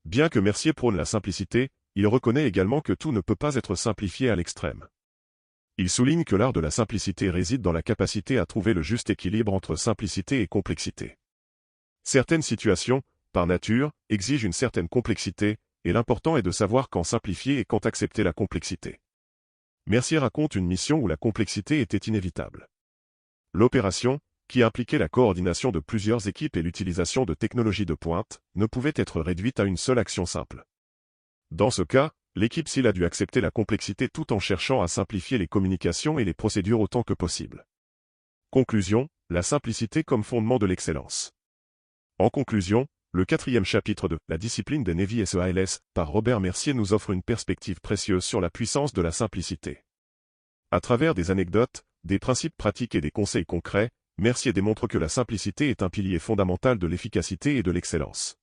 Bien que Mercier prône la simplicité, il reconnaît également que tout ne peut pas être simplifié à l'extrême. Il souligne que l'art de la simplicité réside dans la capacité à trouver le juste équilibre entre simplicité et complexité. Certaines situations, par nature, exigent une certaine complexité, et l'important est de savoir quand simplifier et quand accepter la complexité. Mercier raconte une mission où la complexité était inévitable. L'opération, qui impliquait la coordination de plusieurs équipes et l'utilisation de technologies de pointe, ne pouvait être réduite à une seule action simple. Dans ce cas, l'équipe SEAL a dû accepter la complexité tout en cherchant à simplifier les communications et les procédures autant que possible. Conclusion, la simplicité comme fondement de l'excellence. En conclusion, le 4e chapitre de La discipline des Navy SEALS, par Robert Mercier nous offre une perspective précieuse sur la puissance de la simplicité. À travers des anecdotes, des principes pratiques et des conseils concrets, Mercier démontre que la simplicité est un pilier fondamental de l'efficacité et de l'excellence.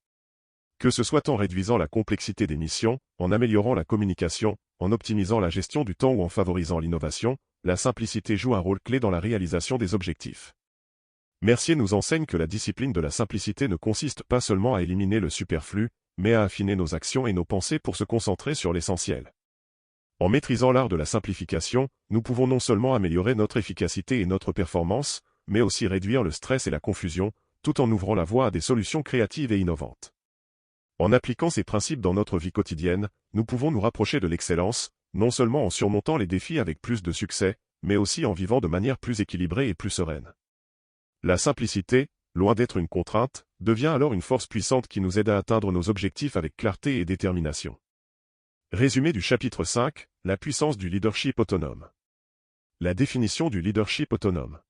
Que ce soit en réduisant la complexité des missions, en améliorant la communication, en optimisant la gestion du temps ou en favorisant l'innovation, la simplicité joue un rôle clé dans la réalisation des objectifs. Mercier nous enseigne que la discipline de la simplicité ne consiste pas seulement à éliminer le superflu, mais à affiner nos actions et nos pensées pour se concentrer sur l'essentiel. En maîtrisant l'art de la simplification, nous pouvons non seulement améliorer notre efficacité et notre performance, mais aussi réduire le stress et la confusion, tout en ouvrant la voie à des solutions créatives et innovantes. En appliquant ces principes dans notre vie quotidienne, nous pouvons nous rapprocher de l'excellence, non seulement en surmontant les défis avec plus de succès, mais aussi en vivant de manière plus équilibrée et plus sereine. La simplicité, loin d'être une contrainte, devient alors une force puissante qui nous aide à atteindre nos objectifs avec clarté et détermination. Résumé du chapitre 5, la puissance du leadership autonome. La définition du leadership autonome.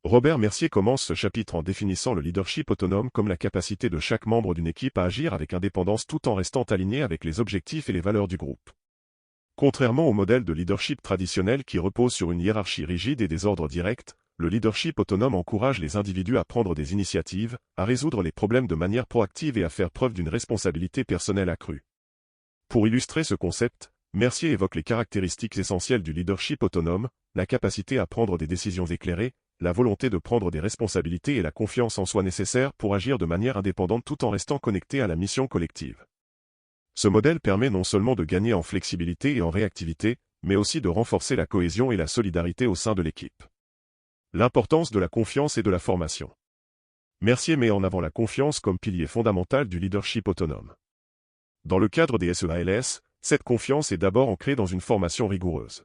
Robert Mercier commence ce chapitre en définissant le leadership autonome comme la capacité de chaque membre d'une équipe à agir avec indépendance tout en restant aligné avec les objectifs et les valeurs du groupe. Contrairement au modèle de leadership traditionnel qui repose sur une hiérarchie rigide et des ordres directs, le leadership autonome encourage les individus à prendre des initiatives, à résoudre les problèmes de manière proactive et à faire preuve d'une responsabilité personnelle accrue. Pour illustrer ce concept, Mercier évoque les caractéristiques essentielles du leadership autonome, la capacité à prendre des décisions éclairées, la volonté de prendre des responsabilités et la confiance en soi nécessaire pour agir de manière indépendante tout en restant connecté à la mission collective. Ce modèle permet non seulement de gagner en flexibilité et en réactivité, mais aussi de renforcer la cohésion et la solidarité au sein de l'équipe. L'importance de la confiance et de la formation. Mercier met en avant la confiance comme pilier fondamental du leadership autonome. Dans le cadre des SEALS, cette confiance est d'abord ancrée dans une formation rigoureuse.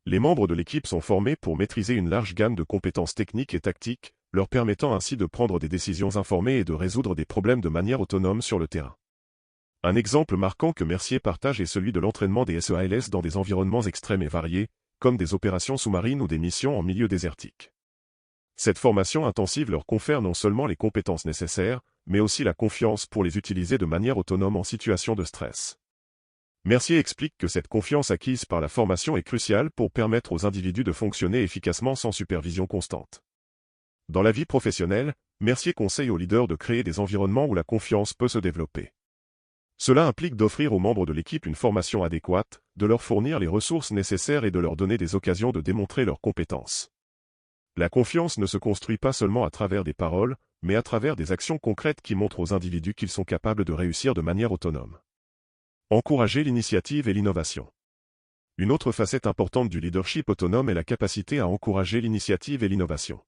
Les membres de l'équipe sont formés pour maîtriser une large gamme de compétences techniques et tactiques, leur permettant ainsi de prendre des décisions informées et de résoudre des problèmes de manière autonome sur le terrain. Un exemple marquant que Mercier partage est celui de l'entraînement des SEALS dans des environnements extrêmes et variés, comme des opérations sous-marines ou des missions en milieu désertique. Cette formation intensive leur confère non seulement les compétences nécessaires, mais aussi la confiance pour les utiliser de manière autonome en situation de stress. Mercier explique que cette confiance acquise par la formation est cruciale pour permettre aux individus de fonctionner efficacement sans supervision constante. Dans la vie professionnelle, Mercier conseille aux leaders de créer des environnements où la confiance peut se développer. Cela implique d'offrir aux membres de l'équipe une formation adéquate, de leur fournir les ressources nécessaires et de leur donner des occasions de démontrer leurs compétences. La confiance ne se construit pas seulement à travers des paroles, mais à travers des actions concrètes qui montrent aux individus qu'ils sont capables de réussir de manière autonome. Encourager l'initiative et l'innovation. Une autre facette importante du leadership autonome est la capacité à encourager l'initiative et l'innovation.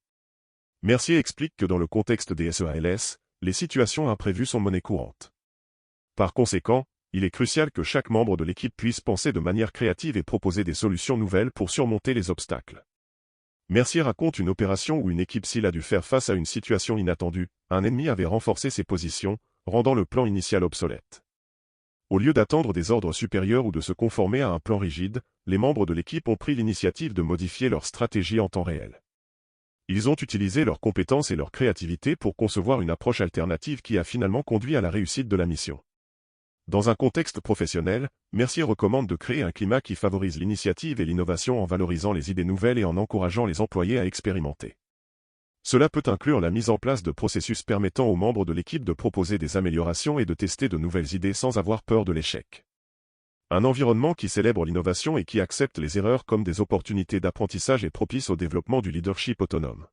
Mercier explique que dans le contexte des SEALS, les situations imprévues sont monnaie courante. Par conséquent, il est crucial que chaque membre de l'équipe puisse penser de manière créative et proposer des solutions nouvelles pour surmonter les obstacles. Mercier raconte une opération où une équipe SEAL a dû faire face à une situation inattendue, un ennemi avait renforcé ses positions, rendant le plan initial obsolète. Au lieu d'attendre des ordres supérieurs ou de se conformer à un plan rigide, les membres de l'équipe ont pris l'initiative de modifier leur stratégie en temps réel. Ils ont utilisé leurs compétences et leur créativité pour concevoir une approche alternative qui a finalement conduit à la réussite de la mission. Dans un contexte professionnel, Mercier recommande de créer un climat qui favorise l'initiative et l'innovation en valorisant les idées nouvelles et en encourageant les employés à expérimenter. Cela peut inclure la mise en place de processus permettant aux membres de l'équipe de proposer des améliorations et de tester de nouvelles idées sans avoir peur de l'échec. Un environnement qui célèbre l'innovation et qui accepte les erreurs comme des opportunités d'apprentissage est propice au développement du leadership autonome.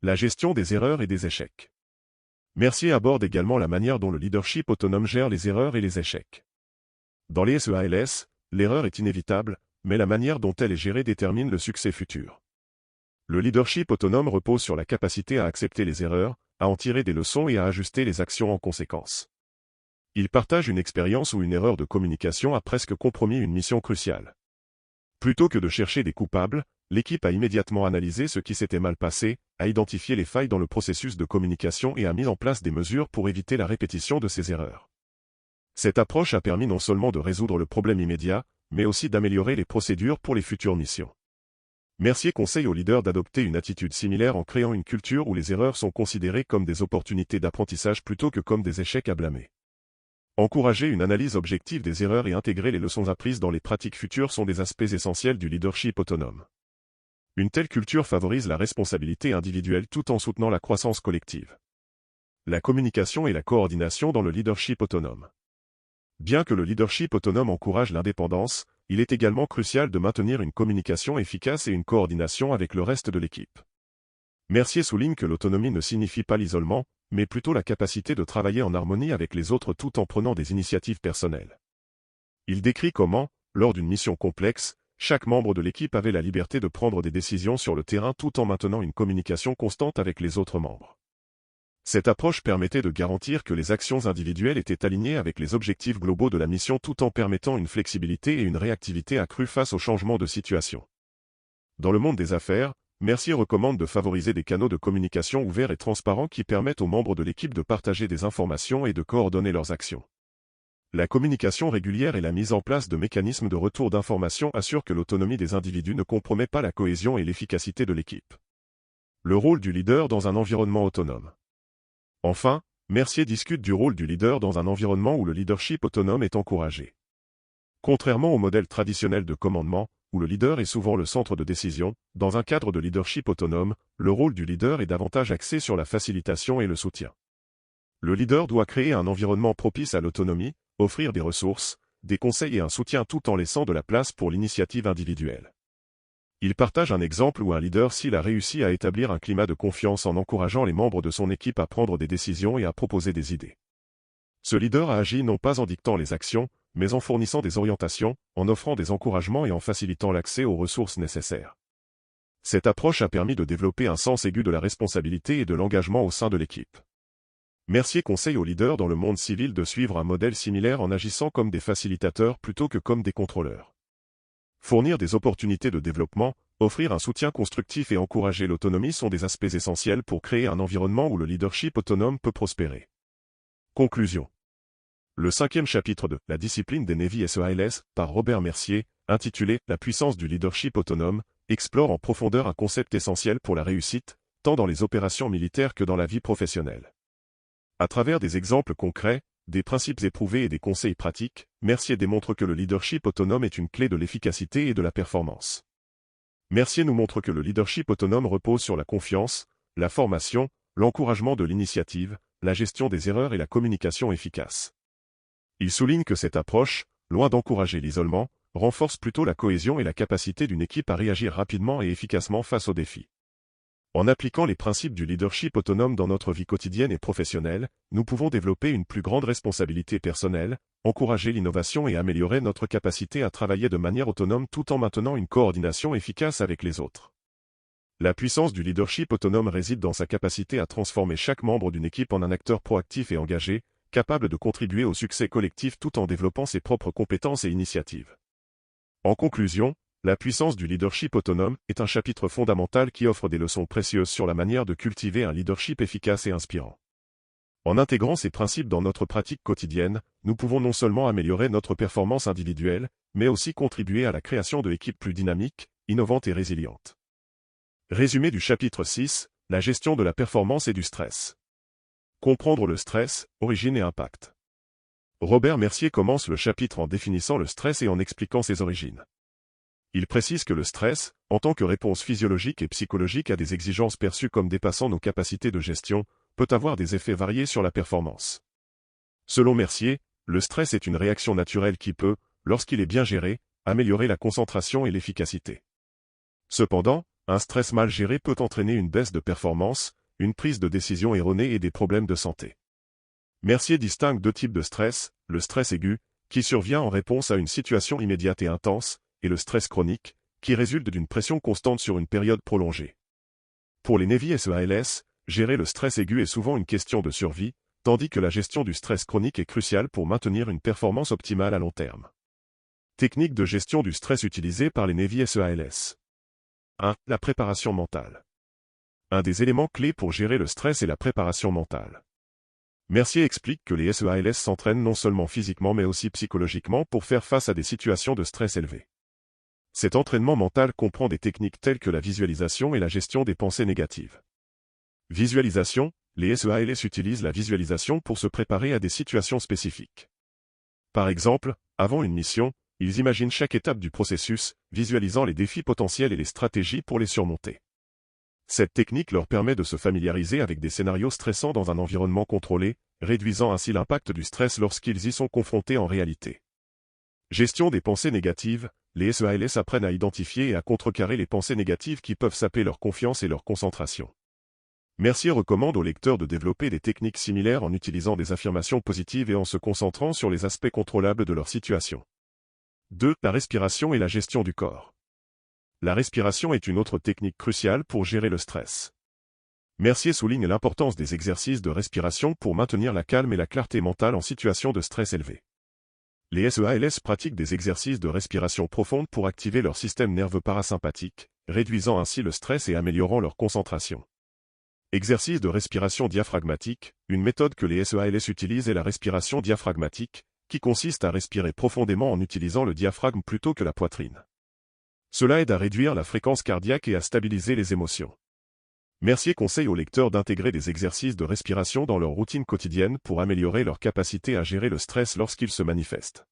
La gestion des erreurs et des échecs. Mercier aborde également la manière dont le leadership autonome gère les erreurs et les échecs. Dans les SEALS, l'erreur est inévitable, mais la manière dont elle est gérée détermine le succès futur. Le leadership autonome repose sur la capacité à accepter les erreurs, à en tirer des leçons et à ajuster les actions en conséquence. Il partage une expérience où une erreur de communication a presque compromis une mission cruciale. Plutôt que de chercher des coupables, l'équipe a immédiatement analysé ce qui s'était mal passé, a identifié les failles dans le processus de communication et a mis en place des mesures pour éviter la répétition de ces erreurs. Cette approche a permis non seulement de résoudre le problème immédiat, mais aussi d'améliorer les procédures pour les futures missions. Mercier conseille aux leaders d'adopter une attitude similaire en créant une culture où les erreurs sont considérées comme des opportunités d'apprentissage plutôt que comme des échecs à blâmer. Encourager une analyse objective des erreurs et intégrer les leçons apprises dans les pratiques futures sont des aspects essentiels du leadership autonome. Une telle culture favorise la responsabilité individuelle tout en soutenant la croissance collective. La communication et la coordination dans le leadership autonome. Bien que le leadership autonome encourage l'indépendance, il est également crucial de maintenir une communication efficace et une coordination avec le reste de l'équipe. Mercier souligne que l'autonomie ne signifie pas l'isolement, mais plutôt la capacité de travailler en harmonie avec les autres tout en prenant des initiatives personnelles. Il décrit comment, lors d'une mission complexe, chaque membre de l'équipe avait la liberté de prendre des décisions sur le terrain tout en maintenant une communication constante avec les autres membres. Cette approche permettait de garantir que les actions individuelles étaient alignées avec les objectifs globaux de la mission tout en permettant une flexibilité et une réactivité accrue face aux changements de situation. Dans le monde des affaires, Mercier recommande de favoriser des canaux de communication ouverts et transparents qui permettent aux membres de l'équipe de partager des informations et de coordonner leurs actions. La communication régulière et la mise en place de mécanismes de retour d'informations assurent que l'autonomie des individus ne compromet pas la cohésion et l'efficacité de l'équipe. Le rôle du leader dans un environnement autonome. Enfin, Mercier discute du rôle du leader dans un environnement où le leadership autonome est encouragé. Contrairement au modèle traditionnel de commandement, où le leader est souvent le centre de décision, dans un cadre de leadership autonome, le rôle du leader est davantage axé sur la facilitation et le soutien. Le leader doit créer un environnement propice à l'autonomie, offrir des ressources, des conseils et un soutien tout en laissant de la place pour l'initiative individuelle. Il partage un exemple où un leader s'il a réussi à établir un climat de confiance en encourageant les membres de son équipe à prendre des décisions et à proposer des idées. Ce leader a agi non pas en dictant les actions, mais en fournissant des orientations, en offrant des encouragements et en facilitant l'accès aux ressources nécessaires. Cette approche a permis de développer un sens aigu de la responsabilité et de l'engagement au sein de l'équipe. Mercier conseille aux leaders dans le monde civil de suivre un modèle similaire en agissant comme des facilitateurs plutôt que comme des contrôleurs. Fournir des opportunités de développement, offrir un soutien constructif et encourager l'autonomie sont des aspects essentiels pour créer un environnement où le leadership autonome peut prospérer. Conclusion. Le 5e chapitre de La discipline des Navy SEALS, par Robert Mercier, intitulé La puissance du leadership autonome, explore en profondeur un concept essentiel pour la réussite, tant dans les opérations militaires que dans la vie professionnelle. À travers des exemples concrets, des principes éprouvés et des conseils pratiques, Mercier démontre que le leadership autonome est une clé de l'efficacité et de la performance. Mercier nous montre que le leadership autonome repose sur la confiance, la formation, l'encouragement de l'initiative, la gestion des erreurs et la communication efficace. Il souligne que cette approche, loin d'encourager l'isolement, renforce plutôt la cohésion et la capacité d'une équipe à réagir rapidement et efficacement face aux défis. En appliquant les principes du leadership autonome dans notre vie quotidienne et professionnelle, nous pouvons développer une plus grande responsabilité personnelle, encourager l'innovation et améliorer notre capacité à travailler de manière autonome tout en maintenant une coordination efficace avec les autres. La puissance du leadership autonome réside dans sa capacité à transformer chaque membre d'une équipe en un acteur proactif et engagé, capable de contribuer au succès collectif tout en développant ses propres compétences et initiatives. En conclusion, la puissance du leadership autonome est un chapitre fondamental qui offre des leçons précieuses sur la manière de cultiver un leadership efficace et inspirant. En intégrant ces principes dans notre pratique quotidienne, nous pouvons non seulement améliorer notre performance individuelle, mais aussi contribuer à la création de équipes plus dynamiques, innovantes et résilientes. Résumé du chapitre 6, la gestion de la performance et du stress. Comprendre le stress, origine et impact. Robert Mercier commence le chapitre en définissant le stress et en expliquant ses origines. Il précise que le stress, en tant que réponse physiologique et psychologique à des exigences perçues comme dépassant nos capacités de gestion, peut avoir des effets variés sur la performance. Selon Mercier, le stress est une réaction naturelle qui peut, lorsqu'il est bien géré, améliorer la concentration et l'efficacité. Cependant, un stress mal géré peut entraîner une baisse de performance, une prise de décision erronée et des problèmes de santé. Mercier distingue deux types de stress, le stress aigu, qui survient en réponse à une situation immédiate et intense, et le stress chronique, qui résulte d'une pression constante sur une période prolongée. Pour les Navy SEALS, gérer le stress aigu est souvent une question de survie, tandis que la gestion du stress chronique est cruciale pour maintenir une performance optimale à long terme. Technique de gestion du stress utilisée par les Navy SEALS. 1. La préparation mentale. Un des éléments clés pour gérer le stress est la préparation mentale. Mercier explique que les SEALS s'entraînent non seulement physiquement mais aussi psychologiquement pour faire face à des situations de stress élevées. Cet entraînement mental comprend des techniques telles que la visualisation et la gestion des pensées négatives. Visualisation, les SEALS utilisent la visualisation pour se préparer à des situations spécifiques. Par exemple, avant une mission, ils imaginent chaque étape du processus, visualisant les défis potentiels et les stratégies pour les surmonter. Cette technique leur permet de se familiariser avec des scénarios stressants dans un environnement contrôlé, réduisant ainsi l'impact du stress lorsqu'ils y sont confrontés en réalité. Gestion des pensées négatives, les SEALS apprennent à identifier et à contrecarrer les pensées négatives qui peuvent saper leur confiance et leur concentration. Mercier recommande aux lecteurs de développer des techniques similaires en utilisant des affirmations positives et en se concentrant sur les aspects contrôlables de leur situation. 2. La respiration et la gestion du corps. La respiration est une autre technique cruciale pour gérer le stress. Mercier souligne l'importance des exercices de respiration pour maintenir la calme et la clarté mentale en situation de stress élevé. Les SEALS pratiquent des exercices de respiration profonde pour activer leur système nerveux parasympathique, réduisant ainsi le stress et améliorant leur concentration. Exercice de respiration diaphragmatique, une méthode que les SEALS utilisent est la respiration diaphragmatique, qui consiste à respirer profondément en utilisant le diaphragme plutôt que la poitrine. Cela aide à réduire la fréquence cardiaque et à stabiliser les émotions. Mercier conseille aux lecteurs d'intégrer des exercices de respiration dans leur routine quotidienne pour améliorer leur capacité à gérer le stress lorsqu'il se manifeste.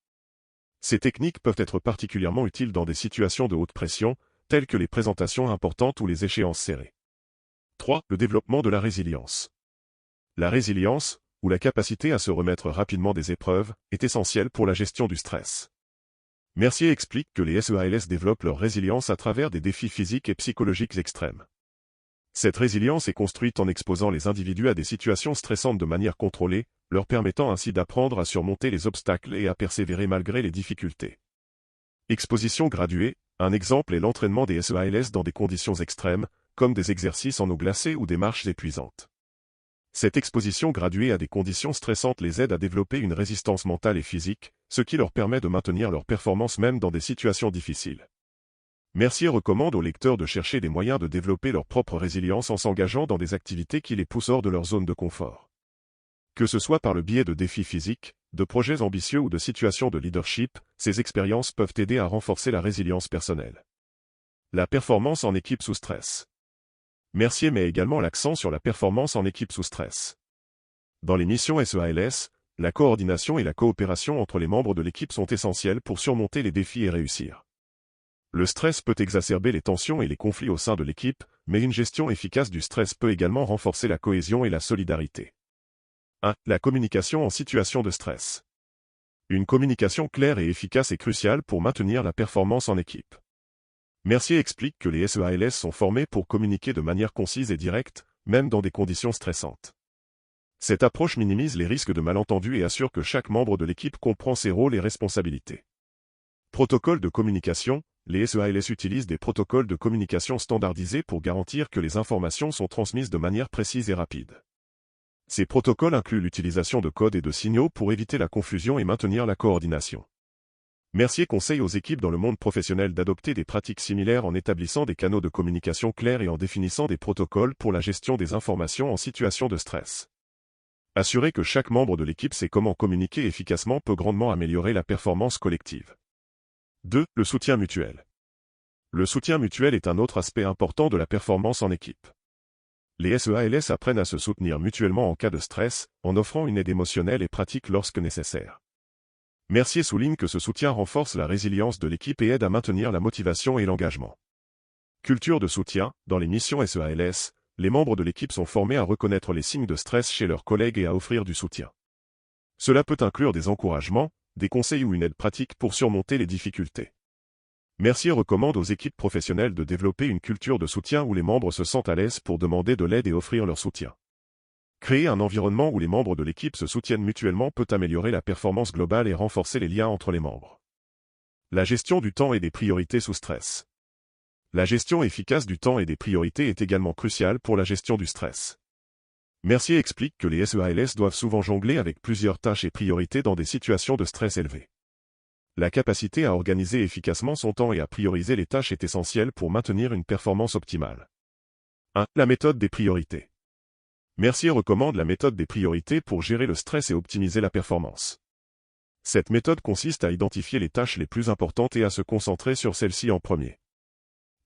Ces techniques peuvent être particulièrement utiles dans des situations de haute pression, telles que les présentations importantes ou les échéances serrées. 3. Le développement de la résilience. La résilience, où la capacité à se remettre rapidement des épreuves est essentielle pour la gestion du stress. Mercier explique que les SEALS développent leur résilience à travers des défis physiques et psychologiques extrêmes. Cette résilience est construite en exposant les individus à des situations stressantes de manière contrôlée, leur permettant ainsi d'apprendre à surmonter les obstacles et à persévérer malgré les difficultés. Exposition graduée, un exemple est l'entraînement des SEALS dans des conditions extrêmes, comme des exercices en eau glacée ou des marches épuisantes. Cette exposition graduée à des conditions stressantes les aide à développer une résistance mentale et physique, ce qui leur permet de maintenir leur performance même dans des situations difficiles. Mercier recommande aux lecteurs de chercher des moyens de développer leur propre résilience en s'engageant dans des activités qui les poussent hors de leur zone de confort. Que ce soit par le biais de défis physiques, de projets ambitieux ou de situations de leadership, ces expériences peuvent aider à renforcer la résilience personnelle. La performance en équipe sous stress. Mercier met également l'accent sur la performance en équipe sous stress. Dans les missions SEALS, la coordination et la coopération entre les membres de l'équipe sont essentielles pour surmonter les défis et réussir. Le stress peut exacerber les tensions et les conflits au sein de l'équipe, mais une gestion efficace du stress peut également renforcer la cohésion et la solidarité. 1. La communication en situation de stress. Une communication claire et efficace est cruciale pour maintenir la performance en équipe. Mercier explique que les SEALS sont formés pour communiquer de manière concise et directe, même dans des conditions stressantes. Cette approche minimise les risques de malentendus et assure que chaque membre de l'équipe comprend ses rôles et responsabilités. Protocole de communication. Les SEALS utilisent des protocoles de communication standardisés pour garantir que les informations sont transmises de manière précise et rapide. Ces protocoles incluent l'utilisation de codes et de signaux pour éviter la confusion et maintenir la coordination. Mercier conseille aux équipes dans le monde professionnel d'adopter des pratiques similaires en établissant des canaux de communication clairs et en définissant des protocoles pour la gestion des informations en situation de stress. Assurer que chaque membre de l'équipe sait comment communiquer efficacement peut grandement améliorer la performance collective. 2. Le soutien mutuel. Le soutien mutuel est un autre aspect important de la performance en équipe. Les SEALS apprennent à se soutenir mutuellement en cas de stress, en offrant une aide émotionnelle et pratique lorsque nécessaire. Mercier souligne que ce soutien renforce la résilience de l'équipe et aide à maintenir la motivation et l'engagement. Culture de soutien. Dans les missions SEALS, les membres de l'équipe sont formés à reconnaître les signes de stress chez leurs collègues et à offrir du soutien. Cela peut inclure des encouragements, des conseils ou une aide pratique pour surmonter les difficultés. Mercier recommande aux équipes professionnelles de développer une culture de soutien où les membres se sentent à l'aise pour demander de l'aide et offrir leur soutien. Créer un environnement où les membres de l'équipe se soutiennent mutuellement peut améliorer la performance globale et renforcer les liens entre les membres. La gestion du temps et des priorités sous stress. La gestion efficace du temps et des priorités est également cruciale pour la gestion du stress. Mercier explique que les SEALS doivent souvent jongler avec plusieurs tâches et priorités dans des situations de stress élevé. La capacité à organiser efficacement son temps et à prioriser les tâches est essentielle pour maintenir une performance optimale. 1. La méthode des priorités. Mercier recommande la méthode des priorités pour gérer le stress et optimiser la performance. Cette méthode consiste à identifier les tâches les plus importantes et à se concentrer sur celles-ci en premier.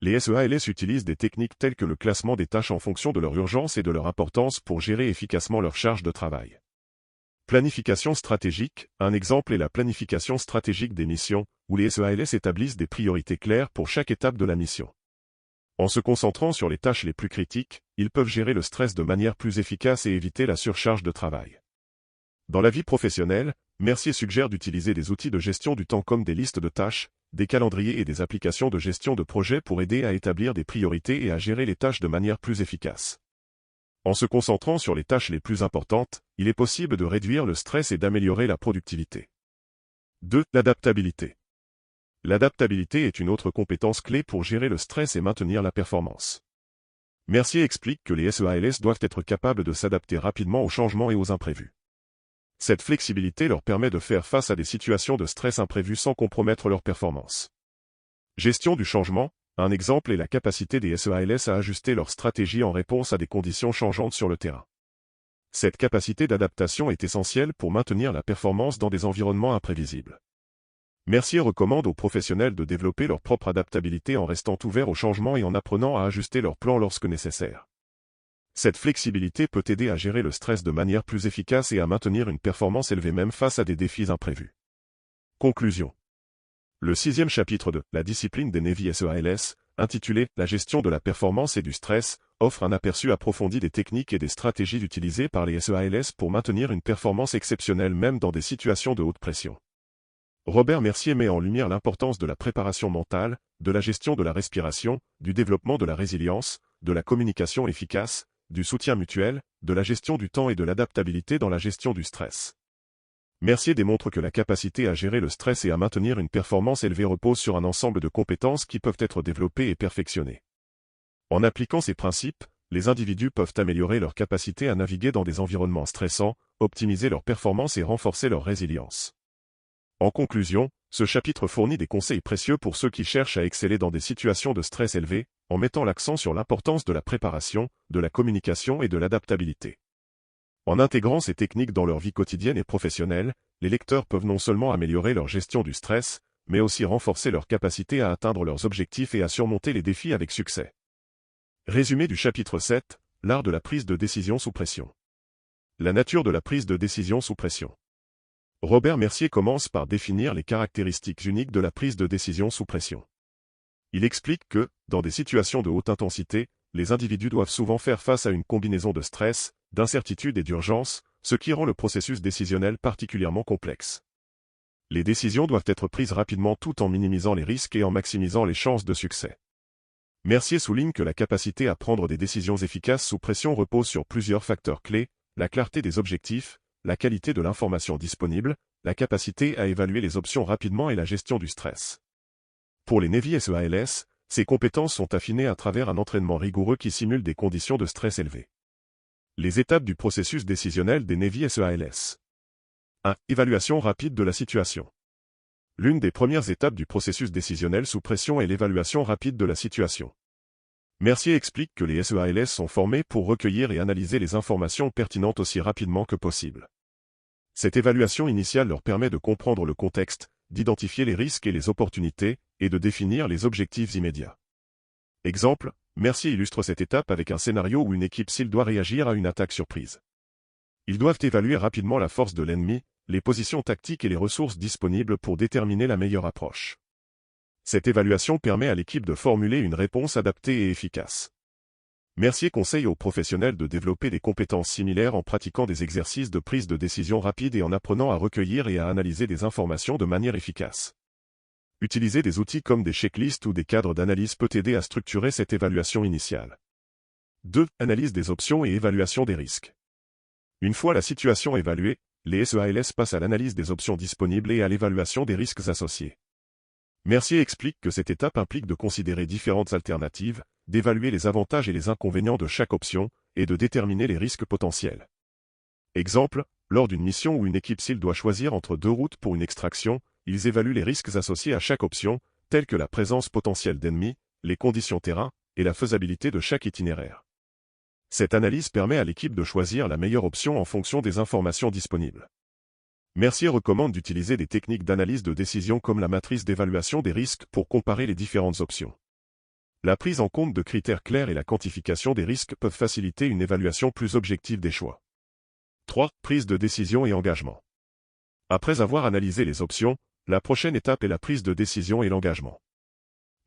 Les SEALS utilisent des techniques telles que le classement des tâches en fonction de leur urgence et de leur importance pour gérer efficacement leur charge de travail. Planification stratégique. Un exemple est la planification stratégique des missions, où les SEALS établissent des priorités claires pour chaque étape de la mission. En se concentrant sur les tâches les plus critiques, ils peuvent gérer le stress de manière plus efficace et éviter la surcharge de travail. Dans la vie professionnelle, Mercier suggère d'utiliser des outils de gestion du temps comme des listes de tâches, des calendriers et des applications de gestion de projet pour aider à établir des priorités et à gérer les tâches de manière plus efficace. En se concentrant sur les tâches les plus importantes, il est possible de réduire le stress et d'améliorer la productivité. 2. L'adaptabilité. L'adaptabilité est une autre compétence clé pour gérer le stress et maintenir la performance. Mercier explique que les SEALS doivent être capables de s'adapter rapidement aux changements et aux imprévus. Cette flexibilité leur permet de faire face à des situations de stress imprévues sans compromettre leur performance. Gestion du changement. Un exemple est la capacité des SEALS à ajuster leur stratégie en réponse à des conditions changeantes sur le terrain. Cette capacité d'adaptation est essentielle pour maintenir la performance dans des environnements imprévisibles. Mercier recommande aux professionnels de développer leur propre adaptabilité en restant ouverts aux changements et en apprenant à ajuster leur plan lorsque nécessaire. Cette flexibilité peut aider à gérer le stress de manière plus efficace et à maintenir une performance élevée même face à des défis imprévus. Conclusion. Le 6e chapitre de « La discipline des Navy SEALS », intitulé « La gestion de la performance et du stress », offre un aperçu approfondi des techniques et des stratégies utilisées par les SEALS pour maintenir une performance exceptionnelle même dans des situations de haute pression. Robert Mercier met en lumière l'importance de la préparation mentale, de la gestion de la respiration, du développement de la résilience, de la communication efficace, du soutien mutuel, de la gestion du temps et de l'adaptabilité dans la gestion du stress. Mercier démontre que la capacité à gérer le stress et à maintenir une performance élevée repose sur un ensemble de compétences qui peuvent être développées et perfectionnées. En appliquant ces principes, les individus peuvent améliorer leur capacité à naviguer dans des environnements stressants, optimiser leur performance et renforcer leur résilience. En conclusion, ce chapitre fournit des conseils précieux pour ceux qui cherchent à exceller dans des situations de stress élevé, en mettant l'accent sur l'importance de la préparation, de la communication et de l'adaptabilité. En intégrant ces techniques dans leur vie quotidienne et professionnelle, les lecteurs peuvent non seulement améliorer leur gestion du stress, mais aussi renforcer leur capacité à atteindre leurs objectifs et à surmonter les défis avec succès. Résumé du chapitre 7, l'art de la prise de décision sous pression. La nature de la prise de décision sous pression. Robert Mercier commence par définir les caractéristiques uniques de la prise de décision sous pression. Il explique que, dans des situations de haute intensité, les individus doivent souvent faire face à une combinaison de stress, d'incertitude et d'urgence, ce qui rend le processus décisionnel particulièrement complexe. Les décisions doivent être prises rapidement tout en minimisant les risques et en maximisant les chances de succès. Mercier souligne que la capacité à prendre des décisions efficaces sous pression repose sur plusieurs facteurs clés, la clarté des objectifs, la qualité de l'information disponible, la capacité à évaluer les options rapidement et la gestion du stress. Pour les Navy SEALS, ces compétences sont affinées à travers un entraînement rigoureux qui simule des conditions de stress élevées. Les étapes du processus décisionnel des Navy SEALS. 1. Évaluation rapide de la situation. L'une des premières étapes du processus décisionnel sous pression est l'évaluation rapide de la situation. Mercier explique que les SEALS sont formés pour recueillir et analyser les informations pertinentes aussi rapidement que possible. Cette évaluation initiale leur permet de comprendre le contexte, d'identifier les risques et les opportunités, et de définir les objectifs immédiats. Exemple, Mercier illustre cette étape avec un scénario où une équipe SEAL doit réagir à une attaque surprise. Ils doivent évaluer rapidement la force de l'ennemi, les positions tactiques et les ressources disponibles pour déterminer la meilleure approche. Cette évaluation permet à l'équipe de formuler une réponse adaptée et efficace. Mercier conseille aux professionnels de développer des compétences similaires en pratiquant des exercices de prise de décision rapide et en apprenant à recueillir et à analyser des informations de manière efficace. Utiliser des outils comme des checklists ou des cadres d'analyse peut aider à structurer cette évaluation initiale. 2. Analyse des options et évaluation des risques. Une fois la situation évaluée, les SEALS passent à l'analyse des options disponibles et à l'évaluation des risques associés. Mercier explique que cette étape implique de considérer différentes alternatives, d'évaluer les avantages et les inconvénients de chaque option, et de déterminer les risques potentiels. Exemple, lors d'une mission où une équipe SEAL doit choisir entre deux routes pour une extraction, ils évaluent les risques associés à chaque option, tels que la présence potentielle d'ennemis, les conditions terrain, et la faisabilité de chaque itinéraire. Cette analyse permet à l'équipe de choisir la meilleure option en fonction des informations disponibles. Mercier recommande d'utiliser des techniques d'analyse de décision comme la matrice d'évaluation des risques pour comparer les différentes options. La prise en compte de critères clairs et la quantification des risques peuvent faciliter une évaluation plus objective des choix. 3. Prise de décision et engagement. Après avoir analysé les options, la prochaine étape est la prise de décision et l'engagement.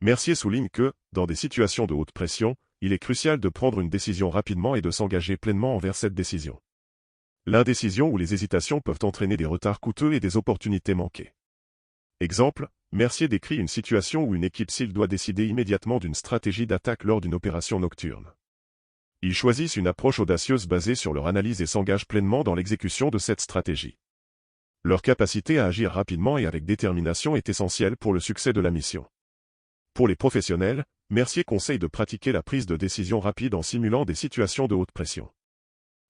Mercier souligne que, dans des situations de haute pression, il est crucial de prendre une décision rapidement et de s'engager pleinement envers cette décision. L'indécision ou les hésitations peuvent entraîner des retards coûteux et des opportunités manquées. Exemple, Mercier décrit une situation où une équipe SEAL doit décider immédiatement d'une stratégie d'attaque lors d'une opération nocturne. Ils choisissent une approche audacieuse basée sur leur analyse et s'engagent pleinement dans l'exécution de cette stratégie. Leur capacité à agir rapidement et avec détermination est essentielle pour le succès de la mission. Pour les professionnels, Mercier conseille de pratiquer la prise de décision rapide en simulant des situations de haute pression.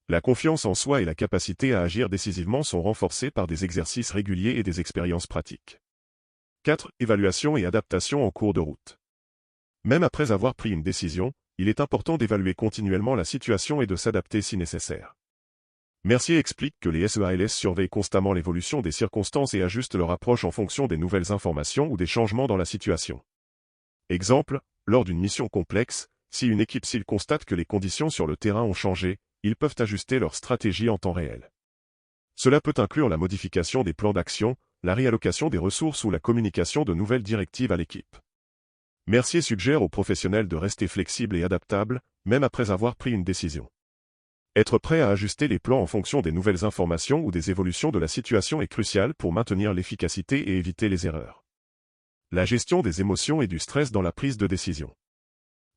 La confiance en soi et la capacité à agir décisivement sont renforcées par des exercices réguliers et des expériences pratiques. 4. Évaluation et adaptation en cours de route. Même après avoir pris une décision, il est important d'évaluer continuellement la situation et de s'adapter si nécessaire. Mercier explique que les SEALS surveillent constamment l'évolution des circonstances et ajustent leur approche en fonction des nouvelles informations ou des changements dans la situation. Exemple, lors d'une mission complexe, si une équipe SEAL constate que les conditions sur le terrain ont changé, ils peuvent ajuster leur stratégie en temps réel. Cela peut inclure la modification des plans d'action, la réallocation des ressources ou la communication de nouvelles directives à l'équipe. Mercier suggère aux professionnels de rester flexibles et adaptables, même après avoir pris une décision. Être prêt à ajuster les plans en fonction des nouvelles informations ou des évolutions de la situation est crucial pour maintenir l'efficacité et éviter les erreurs. La gestion des émotions et du stress dans la prise de décision.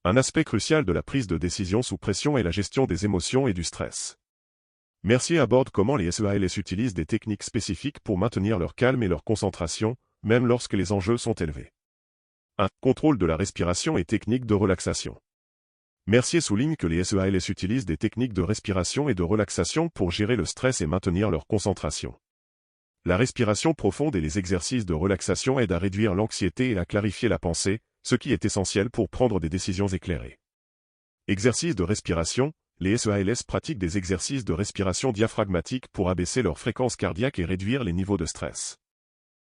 Un aspect crucial de la prise de décision sous pression est la gestion des émotions et du stress. Mercier aborde comment les SEALS utilisent des techniques spécifiques pour maintenir leur calme et leur concentration, même lorsque les enjeux sont élevés. 1. Contrôle de la respiration et techniques de relaxation. Mercier souligne que les SEALS utilisent des techniques de respiration et de relaxation pour gérer le stress et maintenir leur concentration. La respiration profonde et les exercices de relaxation aident à réduire l'anxiété et à clarifier la pensée, ce qui est essentiel pour prendre des décisions éclairées. Exercices de respiration. Les SEALS pratiquent des exercices de respiration diaphragmatique pour abaisser leur fréquence cardiaque et réduire les niveaux de stress.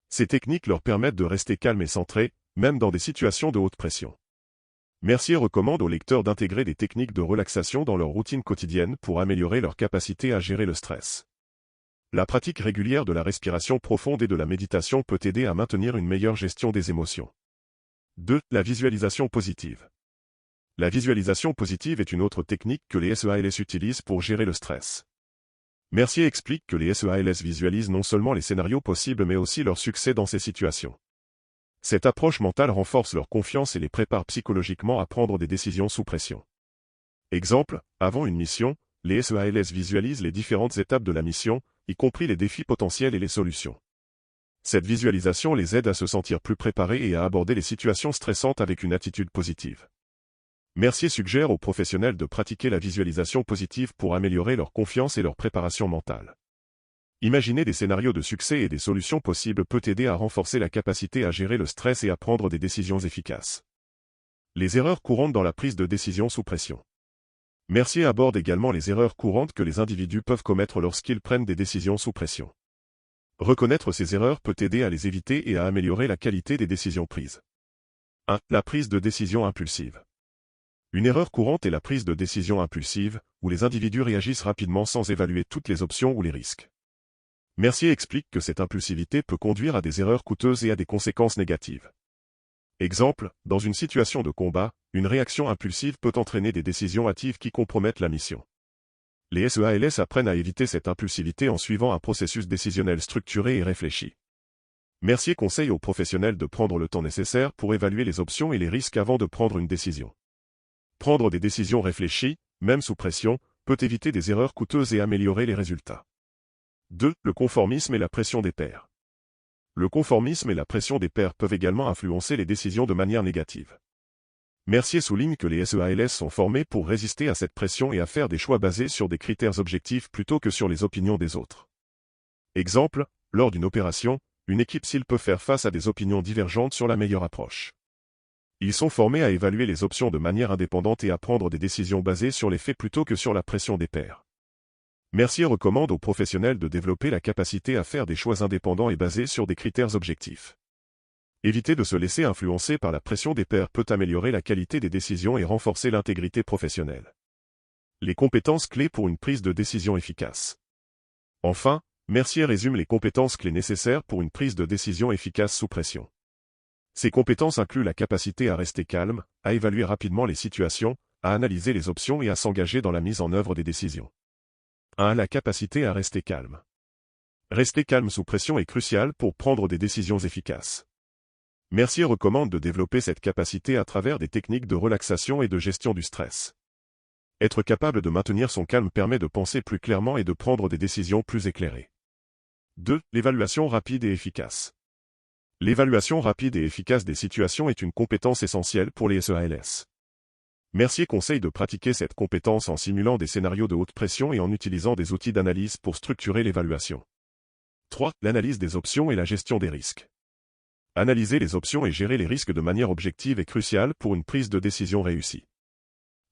Ces techniques leur permettent de rester calmes et centrés, même dans des situations de haute pression. Mercier recommande aux lecteurs d'intégrer des techniques de relaxation dans leur routine quotidienne pour améliorer leur capacité à gérer le stress. La pratique régulière de la respiration profonde et de la méditation peut aider à maintenir une meilleure gestion des émotions. 2. La visualisation positive. La visualisation positive est une autre technique que les SEALS utilisent pour gérer le stress. Mercier explique que les SEALS visualisent non seulement les scénarios possibles mais aussi leur succès dans ces situations. Cette approche mentale renforce leur confiance et les prépare psychologiquement à prendre des décisions sous pression. Exemple, avant une mission, les SEALS visualisent les différentes étapes de la mission, y compris les défis potentiels et les solutions. Cette visualisation les aide à se sentir plus préparés et à aborder les situations stressantes avec une attitude positive. Mercier suggère aux professionnels de pratiquer la visualisation positive pour améliorer leur confiance et leur préparation mentale. Imaginer des scénarios de succès et des solutions possibles peut aider à renforcer la capacité à gérer le stress et à prendre des décisions efficaces. Les erreurs courantes dans la prise de décision sous pression. Mercier aborde également les erreurs courantes que les individus peuvent commettre lorsqu'ils prennent des décisions sous pression. Reconnaître ces erreurs peut aider à les éviter et à améliorer la qualité des décisions prises. 1. La prise de décision impulsive. Une erreur courante est la prise de décision impulsive, où les individus réagissent rapidement sans évaluer toutes les options ou les risques. Mercier explique que cette impulsivité peut conduire à des erreurs coûteuses et à des conséquences négatives. Exemple, dans une situation de combat, une réaction impulsive peut entraîner des décisions hâtives qui compromettent la mission. Les SEALS apprennent à éviter cette impulsivité en suivant un processus décisionnel structuré et réfléchi. Mercier conseille aux professionnels de prendre le temps nécessaire pour évaluer les options et les risques avant de prendre une décision. Prendre des décisions réfléchies, même sous pression, peut éviter des erreurs coûteuses et améliorer les résultats. 2. Le conformisme et la pression des pairs. Le conformisme et la pression des pairs peuvent également influencer les décisions de manière négative. Mercier souligne que les SEALS sont formés pour résister à cette pression et à faire des choix basés sur des critères objectifs plutôt que sur les opinions des autres. Exemple, lors d'une opération, une équipe SEAL peut faire face à des opinions divergentes sur la meilleure approche. Ils sont formés à évaluer les options de manière indépendante et à prendre des décisions basées sur les faits plutôt que sur la pression des pairs. Mercier recommande aux professionnels de développer la capacité à faire des choix indépendants et basés sur des critères objectifs. Éviter de se laisser influencer par la pression des pairs peut améliorer la qualité des décisions et renforcer l'intégrité professionnelle. Les compétences clés pour une prise de décision efficace. Enfin, Mercier résume les compétences clés nécessaires pour une prise de décision efficace sous pression. Ces compétences incluent la capacité à rester calme, à évaluer rapidement les situations, à analyser les options et à s'engager dans la mise en œuvre des décisions. 1. La capacité à rester calme. Rester calme sous pression est crucial pour prendre des décisions efficaces. Mercier recommande de développer cette capacité à travers des techniques de relaxation et de gestion du stress. Être capable de maintenir son calme permet de penser plus clairement et de prendre des décisions plus éclairées. 2. L'évaluation rapide et efficace. L'évaluation rapide et efficace des situations est une compétence essentielle pour les SEALS. Mercier conseille de pratiquer cette compétence en simulant des scénarios de haute pression et en utilisant des outils d'analyse pour structurer l'évaluation. 3. L'analyse des options et la gestion des risques. Analyser les options et gérer les risques de manière objective est crucial pour une prise de décision réussie.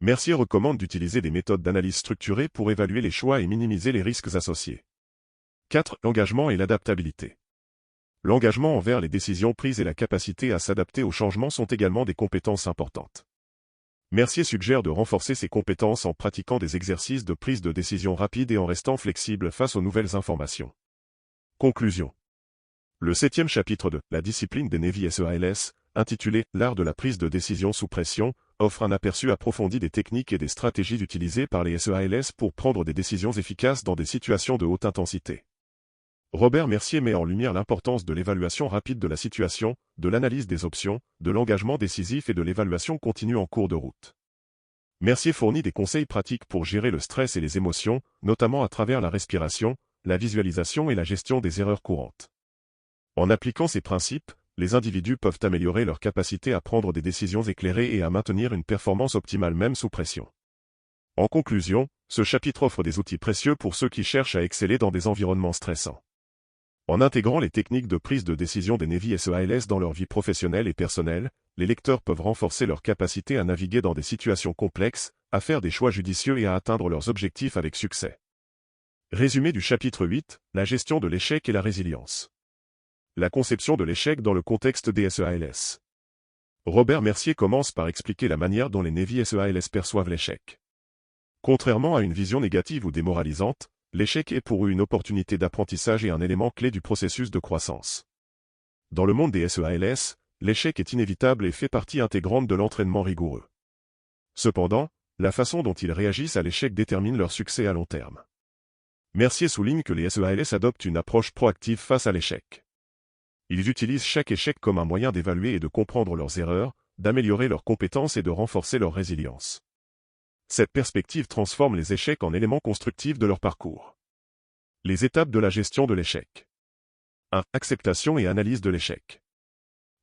Mercier recommande d'utiliser des méthodes d'analyse structurées pour évaluer les choix et minimiser les risques associés. 4. L'engagement et l'adaptabilité. L'engagement envers les décisions prises et la capacité à s'adapter aux changements sont également des compétences importantes. Mercier suggère de renforcer ces compétences en pratiquant des exercices de prise de décision rapide et en restant flexible face aux nouvelles informations. Conclusion. Le 7e chapitre de « La discipline des Navy SEALS », intitulé « L'art de la prise de décision sous pression », offre un aperçu approfondi des techniques et des stratégies utilisées par les SEALS pour prendre des décisions efficaces dans des situations de haute intensité. Robert Mercier met en lumière l'importance de l'évaluation rapide de la situation, de l'analyse des options, de l'engagement décisif et de l'évaluation continue en cours de route. Mercier fournit des conseils pratiques pour gérer le stress et les émotions, notamment à travers la respiration, la visualisation et la gestion des erreurs courantes. En appliquant ces principes, les individus peuvent améliorer leur capacité à prendre des décisions éclairées et à maintenir une performance optimale même sous pression. En conclusion, ce chapitre offre des outils précieux pour ceux qui cherchent à exceller dans des environnements stressants. En intégrant les techniques de prise de décision des Navy SEALS dans leur vie professionnelle et personnelle, les lecteurs peuvent renforcer leur capacité à naviguer dans des situations complexes, à faire des choix judicieux et à atteindre leurs objectifs avec succès. Résumé du chapitre 8, la gestion de l'échec et la résilience. La conception de l'échec dans le contexte des SEALS. Robert Mercier commence par expliquer la manière dont les Navy SEALS perçoivent l'échec. Contrairement à une vision négative ou démoralisante, l'échec est pour eux une opportunité d'apprentissage et un élément clé du processus de croissance. Dans le monde des SEALS, l'échec est inévitable et fait partie intégrante de l'entraînement rigoureux. Cependant, la façon dont ils réagissent à l'échec détermine leur succès à long terme. Mercier souligne que les SEALS adoptent une approche proactive face à l'échec. Ils utilisent chaque échec comme un moyen d'évaluer et de comprendre leurs erreurs, d'améliorer leurs compétences et de renforcer leur résilience. Cette perspective transforme les échecs en éléments constructifs de leur parcours. Les étapes de la gestion de l'échec. 1. Acceptation et analyse de l'échec.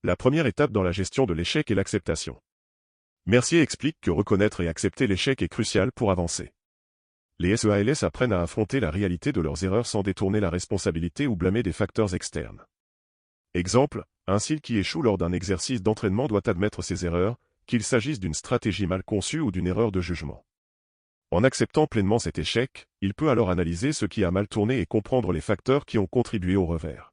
La première étape dans la gestion de l'échec est l'acceptation. Mercier explique que reconnaître et accepter l'échec est crucial pour avancer. Les SEALS apprennent à affronter la réalité de leurs erreurs sans détourner la responsabilité ou blâmer des facteurs externes. Exemple, un SEAL qui échoue lors d'un exercice d'entraînement doit admettre ses erreurs, qu'il s'agisse d'une stratégie mal conçue ou d'une erreur de jugement. En acceptant pleinement cet échec, il peut alors analyser ce qui a mal tourné et comprendre les facteurs qui ont contribué au revers.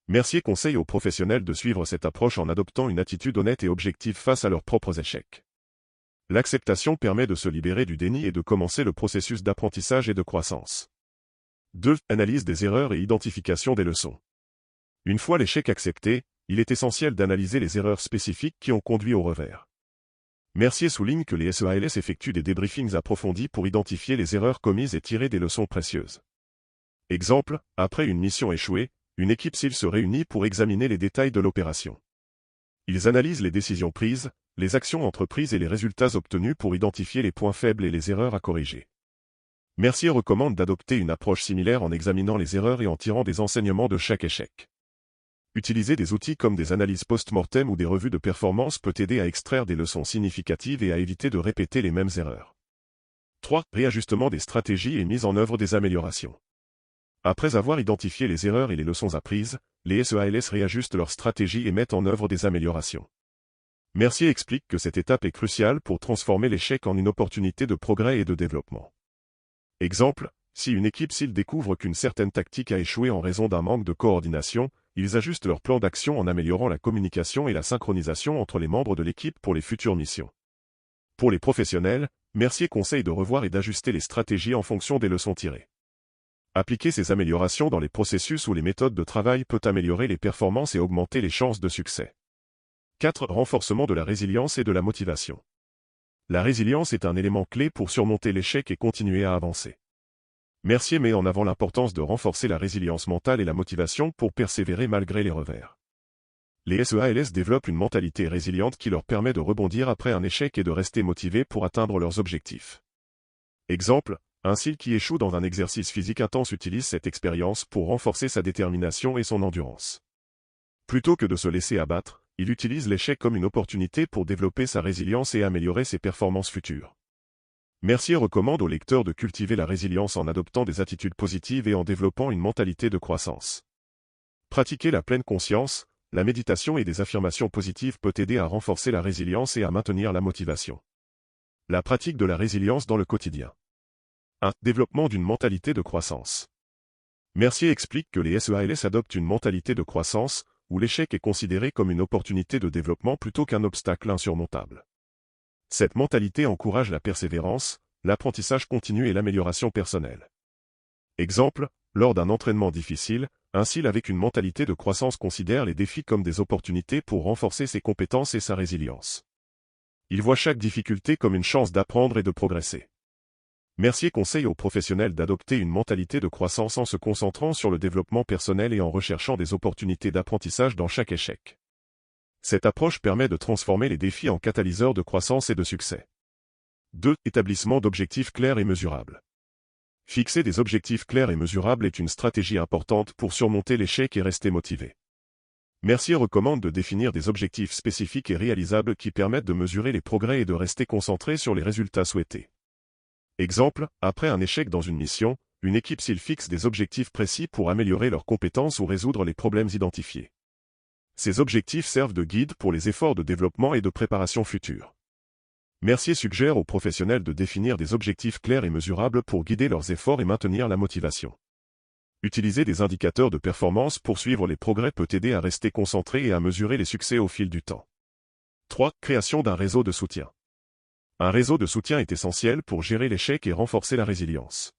Mercier conseille aux professionnels de suivre cette approche en adoptant une attitude honnête et objective face à leurs propres échecs. L'acceptation permet de se libérer du déni et de commencer le processus d'apprentissage et de croissance. 2. Analyse des erreurs et identification des leçons. Une fois l'échec accepté, il est essentiel d'analyser les erreurs spécifiques qui ont conduit au revers. Mercier souligne que les SEALS effectuent des débriefings approfondis pour identifier les erreurs commises et tirer des leçons précieuses. Exemple, après une mission échouée, une équipe SEAL se réunit pour examiner les détails de l'opération. Ils analysent les décisions prises, les actions entreprises et les résultats obtenus pour identifier les points faibles et les erreurs à corriger. Mercier recommande d'adopter une approche similaire en examinant les erreurs et en tirant des enseignements de chaque échec. Utiliser des outils comme des analyses post-mortem ou des revues de performance peut aider à extraire des leçons significatives et à éviter de répéter les mêmes erreurs. 3. Réajustement des stratégies et mise en œuvre des améliorations. Après avoir identifié les erreurs et les leçons apprises, les SEALS réajustent leurs stratégies et mettent en œuvre des améliorations. Mercier explique que cette étape est cruciale pour transformer l'échec en une opportunité de progrès et de développement. Exemple, si une équipe SEAL découvre qu'une certaine tactique a échoué en raison d'un manque de coordination, ils ajustent leur plan d'action en améliorant la communication et la synchronisation entre les membres de l'équipe pour les futures missions. Pour les professionnels, Mercier conseille de revoir et d'ajuster les stratégies en fonction des leçons tirées. Appliquer ces améliorations dans les processus ou les méthodes de travail peut améliorer les performances et augmenter les chances de succès. 4. Renforcement de la résilience et de la motivation. La résilience est un élément clé pour surmonter l'échec et continuer à avancer. Mercier met en avant l'importance de renforcer la résilience mentale et la motivation pour persévérer malgré les revers. Les SEALS développent une mentalité résiliente qui leur permet de rebondir après un échec et de rester motivés pour atteindre leurs objectifs. Exemple, un SEAL qui échoue dans un exercice physique intense utilise cette expérience pour renforcer sa détermination et son endurance. Plutôt que de se laisser abattre, il utilise l'échec comme une opportunité pour développer sa résilience et améliorer ses performances futures. Mercier recommande aux lecteurs de cultiver la résilience en adoptant des attitudes positives et en développant une mentalité de croissance. Pratiquer la pleine conscience, la méditation et des affirmations positives peut aider à renforcer la résilience et à maintenir la motivation. La pratique de la résilience dans le quotidien. 1. Développement d'une mentalité de croissance. Mercier explique que les SEALS adoptent une mentalité de croissance, où l'échec est considéré comme une opportunité de développement plutôt qu'un obstacle insurmontable. Cette mentalité encourage la persévérance, l'apprentissage continu et l'amélioration personnelle. Exemple, lors d'un entraînement difficile, un SEAL avec une mentalité de croissance considère les défis comme des opportunités pour renforcer ses compétences et sa résilience. Ils voient chaque difficulté comme une chance d'apprendre et de progresser. Mercier conseille aux professionnels d'adopter une mentalité de croissance en se concentrant sur le développement personnel et en recherchant des opportunités d'apprentissage dans chaque échec. Cette approche permet de transformer les défis en catalyseurs de croissance et de succès. 2. Établissement d'objectifs clairs et mesurables. Fixer des objectifs clairs et mesurables est une stratégie importante pour surmonter l'échec et rester motivé. Mercier recommande de définir des objectifs spécifiques et réalisables qui permettent de mesurer les progrès et de rester concentré sur les résultats souhaités. Exemple, après un échec dans une mission, une équipe SEAL fixe des objectifs précis pour améliorer leurs compétences ou résoudre les problèmes identifiés. Ces objectifs servent de guide pour les efforts de développement et de préparation futures. Mercier suggère aux professionnels de définir des objectifs clairs et mesurables pour guider leurs efforts et maintenir la motivation. Utiliser des indicateurs de performance pour suivre les progrès peut aider à rester concentré et à mesurer les succès au fil du temps. 3. Création d'un réseau de soutien. Un réseau de soutien est essentiel pour gérer l'échec et renforcer la résilience.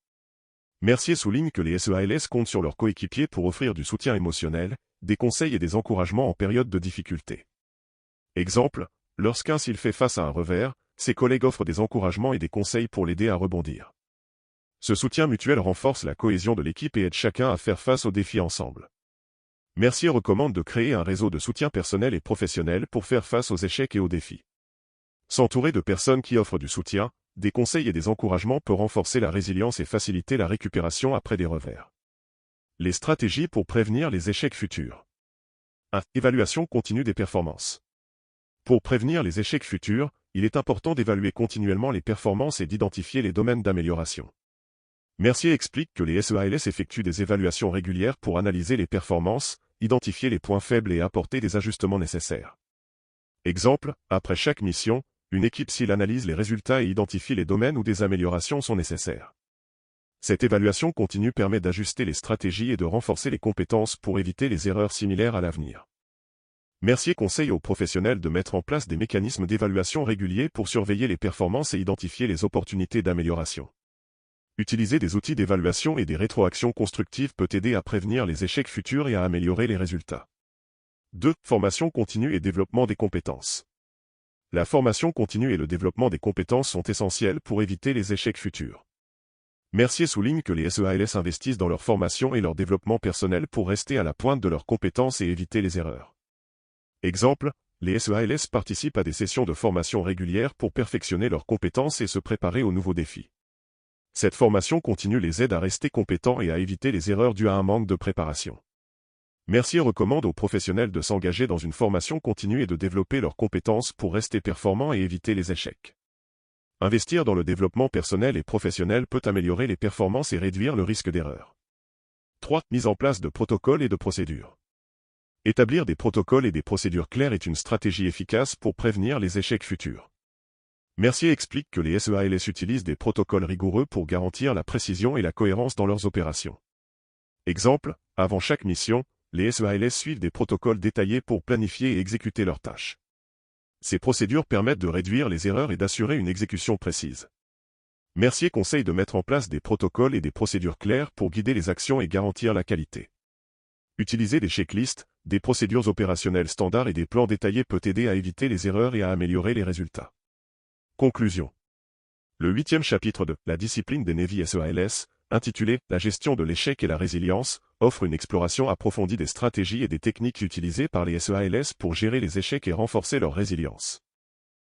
Mercier souligne que les SEALS comptent sur leurs coéquipiers pour offrir du soutien émotionnel, des conseils et des encouragements en période de difficulté. Exemple, lorsqu'un SEAL fait face à un revers, ses collègues offrent des encouragements et des conseils pour l'aider à rebondir. Ce soutien mutuel renforce la cohésion de l'équipe et aide chacun à faire face aux défis ensemble. Mercier recommande de créer un réseau de soutien personnel et professionnel pour faire face aux échecs et aux défis. S'entourer de personnes qui offrent du soutien, des conseils et des encouragements peut renforcer la résilience et faciliter la récupération après des revers. Les stratégies pour prévenir les échecs futurs. 1. Évaluation continue des performances. Pour prévenir les échecs futurs, il est important d'évaluer continuellement les performances et d'identifier les domaines d'amélioration. Mercier explique que les SEALS effectuent des évaluations régulières pour analyser les performances, identifier les points faibles et apporter des ajustements nécessaires. Exemple, après chaque mission, une équipe SEAL analyse les résultats et identifie les domaines où des améliorations sont nécessaires. Cette évaluation continue permet d'ajuster les stratégies et de renforcer les compétences pour éviter les erreurs similaires à l'avenir. Mercier conseille aux professionnels de mettre en place des mécanismes d'évaluation réguliers pour surveiller les performances et identifier les opportunités d'amélioration. Utiliser des outils d'évaluation et des rétroactions constructives peut aider à prévenir les échecs futurs et à améliorer les résultats. 2. Formation continue et développement des compétences. La formation continue et le développement des compétences sont essentiels pour éviter les échecs futurs. Mercier souligne que les SEALS investissent dans leur formation et leur développement personnel pour rester à la pointe de leurs compétences et éviter les erreurs. Exemple, les SEALS participent à des sessions de formation régulières pour perfectionner leurs compétences et se préparer aux nouveaux défis. Cette formation continue les aide à rester compétents et à éviter les erreurs dues à un manque de préparation. Mercier recommande aux professionnels de s'engager dans une formation continue et de développer leurs compétences pour rester performants et éviter les échecs. Investir dans le développement personnel et professionnel peut améliorer les performances et réduire le risque d'erreur. 3. Mise en place de protocoles et de procédures. Établir des protocoles et des procédures claires est une stratégie efficace pour prévenir les échecs futurs. Mercier explique que les SEALS utilisent des protocoles rigoureux pour garantir la précision et la cohérence dans leurs opérations. Exemple, avant chaque mission, les SEALS suivent des protocoles détaillés pour planifier et exécuter leurs tâches. Ces procédures permettent de réduire les erreurs et d'assurer une exécution précise. Mercier conseille de mettre en place des protocoles et des procédures claires pour guider les actions et garantir la qualité. Utiliser des checklists, des procédures opérationnelles standards et des plans détaillés peut aider à éviter les erreurs et à améliorer les résultats. Conclusion. Le 8e chapitre de La discipline des Navy SEALS, intitulé « La gestion de l'échec et la résilience », offre une exploration approfondie des stratégies et des techniques utilisées par les SEALS pour gérer les échecs et renforcer leur résilience.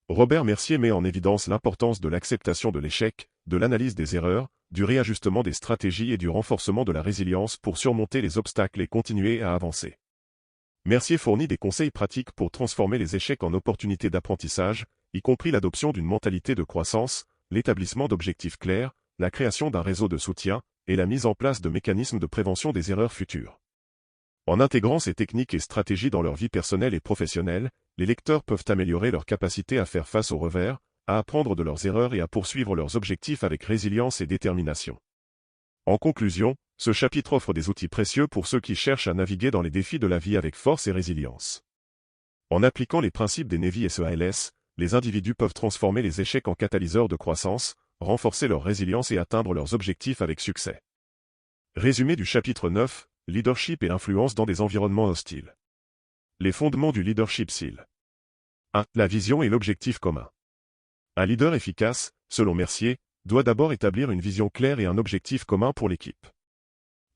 Robert Mercier met en évidence l'importance de l'acceptation de l'échec, de l'analyse des erreurs, du réajustement des stratégies et du renforcement de la résilience pour surmonter les obstacles et continuer à avancer. Mercier fournit des conseils pratiques pour transformer les échecs en opportunités d'apprentissage, y compris l'adoption d'une mentalité de croissance, l'établissement d'objectifs clairs, la création d'un réseau de soutien, et la mise en place de mécanismes de prévention des erreurs futures. En intégrant ces techniques et stratégies dans leur vie personnelle et professionnelle, les lecteurs peuvent améliorer leur capacité à faire face aux revers, à apprendre de leurs erreurs et à poursuivre leurs objectifs avec résilience et détermination. En conclusion, ce chapitre offre des outils précieux pour ceux qui cherchent à naviguer dans les défis de la vie avec force et résilience. En appliquant les principes des Navy SEALS, les individus peuvent transformer les échecs en catalyseurs de croissance, renforcer leur résilience et atteindre leurs objectifs avec succès. Résumé du chapitre 9, Leadership et influence dans des environnements hostiles. Les fondements du leadership SEAL. 1. La vision et l'objectif commun. Un leader efficace, selon Mercier, doit d'abord établir une vision claire et un objectif commun pour l'équipe.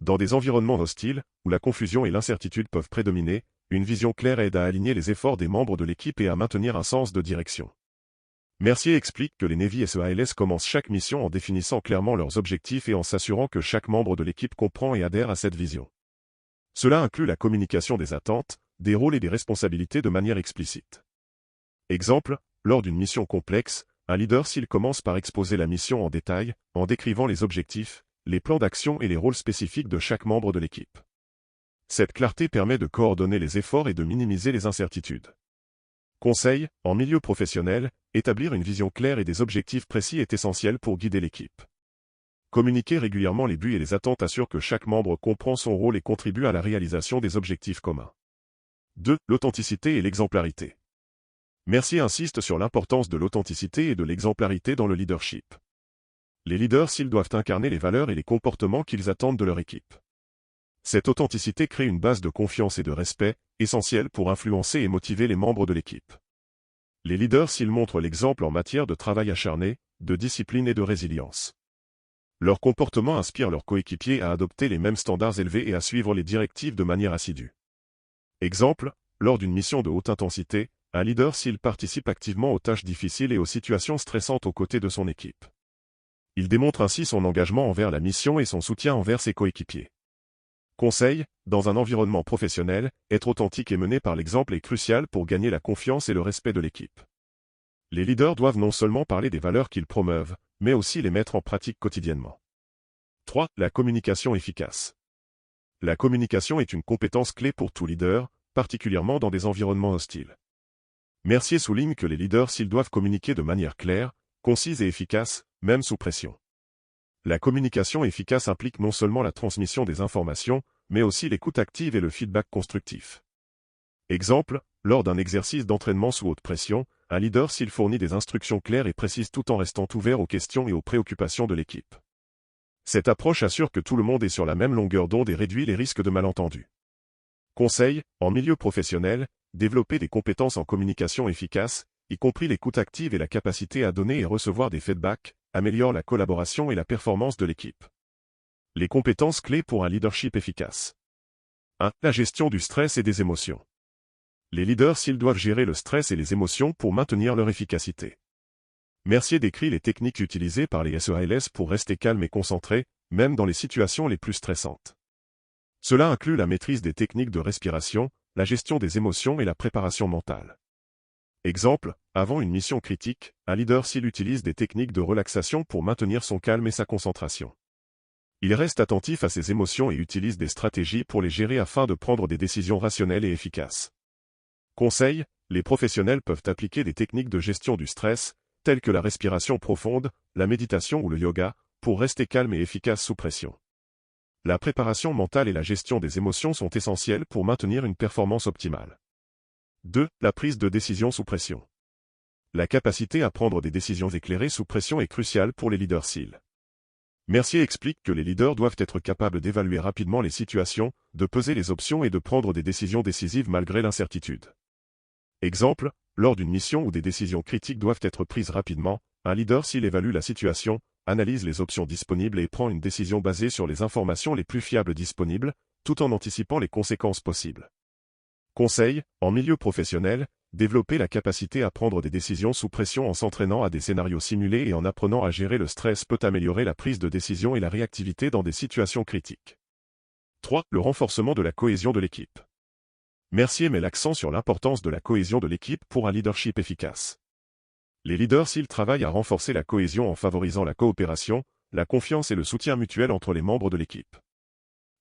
Dans des environnements hostiles, où la confusion et l'incertitude peuvent prédominer, une vision claire aide à aligner les efforts des membres de l'équipe et à maintenir un sens de direction. Mercier explique que les Navy SEALS commencent chaque mission en définissant clairement leurs objectifs et en s'assurant que chaque membre de l'équipe comprend et adhère à cette vision. Cela inclut la communication des attentes, des rôles et des responsabilités de manière explicite. Exemple, lors d'une mission complexe, un leader SEAL commence par exposer la mission en détail, en décrivant les objectifs, les plans d'action et les rôles spécifiques de chaque membre de l'équipe. Cette clarté permet de coordonner les efforts et de minimiser les incertitudes. Conseil, en milieu professionnel, établir une vision claire et des objectifs précis est essentiel pour guider l'équipe. Communiquer régulièrement les buts et les attentes assure que chaque membre comprend son rôle et contribue à la réalisation des objectifs communs. 2. L'authenticité et l'exemplarité. Mercier insiste sur l'importance de l'authenticité et de l'exemplarité dans le leadership. Les leaders SEAL doivent incarner les valeurs et les comportements qu'ils attendent de leur équipe. Cette authenticité crée une base de confiance et de respect, essentielle pour influencer et motiver les membres de l'équipe. Les leaders SEAL montrent l'exemple en matière de travail acharné, de discipline et de résilience. Leur comportement inspire leurs coéquipiers à adopter les mêmes standards élevés et à suivre les directives de manière assidue. Exemple, lors d'une mission de haute intensité, un leader SEAL participe activement aux tâches difficiles et aux situations stressantes aux côtés de son équipe. Il démontre ainsi son engagement envers la mission et son soutien envers ses coéquipiers. Conseil, dans un environnement professionnel, être authentique et mené par l'exemple est crucial pour gagner la confiance et le respect de l'équipe. Les leaders doivent non seulement parler des valeurs qu'ils promeuvent, mais aussi les mettre en pratique quotidiennement. 3. La communication efficace. La communication est une compétence clé pour tout leader, particulièrement dans des environnements hostiles. Mercier souligne que les leaders SEAL doivent communiquer de manière claire, concise et efficace, même sous pression. La communication efficace implique non seulement la transmission des informations, mais aussi l'écoute active et le feedback constructif. Exemple, lors d'un exercice d'entraînement sous haute pression, un leader SEAL fournit des instructions claires et précises tout en restant ouvert aux questions et aux préoccupations de l'équipe. Cette approche assure que tout le monde est sur la même longueur d'onde et réduit les risques de malentendus. Conseil, en milieu professionnel, développer des compétences en communication efficace, y compris l'écoute active et la capacité à donner et recevoir des feedbacks, améliore la collaboration et la performance de l'équipe. Les compétences clés pour un leadership efficace. 1. La gestion du stress et des émotions. Les leaders SEAL doivent gérer le stress et les émotions pour maintenir leur efficacité. Mercier décrit les techniques utilisées par les SEALS pour rester calme et concentré, même dans les situations les plus stressantes. Cela inclut la maîtrise des techniques de respiration, la gestion des émotions et la préparation mentale. Exemple, avant une mission critique, un leader SEAL utilise des techniques de relaxation pour maintenir son calme et sa concentration. Il reste attentif à ses émotions et utilise des stratégies pour les gérer afin de prendre des décisions rationnelles et efficaces. Conseil, les professionnels peuvent appliquer des techniques de gestion du stress, telles que la respiration profonde, la méditation ou le yoga, pour rester calme et efficace sous pression. La préparation mentale et la gestion des émotions sont essentielles pour maintenir une performance optimale. 2. La prise de décision sous pression. La capacité à prendre des décisions éclairées sous pression est cruciale pour les leaders SEAL. Mercier explique que les leaders doivent être capables d'évaluer rapidement les situations, de peser les options et de prendre des décisions décisives malgré l'incertitude. Exemple, lors d'une mission où des décisions critiques doivent être prises rapidement, un leader SEAL évalue la situation, analyse les options disponibles et prend une décision basée sur les informations les plus fiables disponibles, tout en anticipant les conséquences possibles. Conseil, en milieu professionnel, développer la capacité à prendre des décisions sous pression en s'entraînant à des scénarios simulés et en apprenant à gérer le stress peut améliorer la prise de décision et la réactivité dans des situations critiques. 3. Le renforcement de la cohésion de l'équipe. Mercier met l'accent sur l'importance de la cohésion de l'équipe pour un leadership efficace. Les leaders SEAL travaillent à renforcer la cohésion en favorisant la coopération, la confiance et le soutien mutuel entre les membres de l'équipe.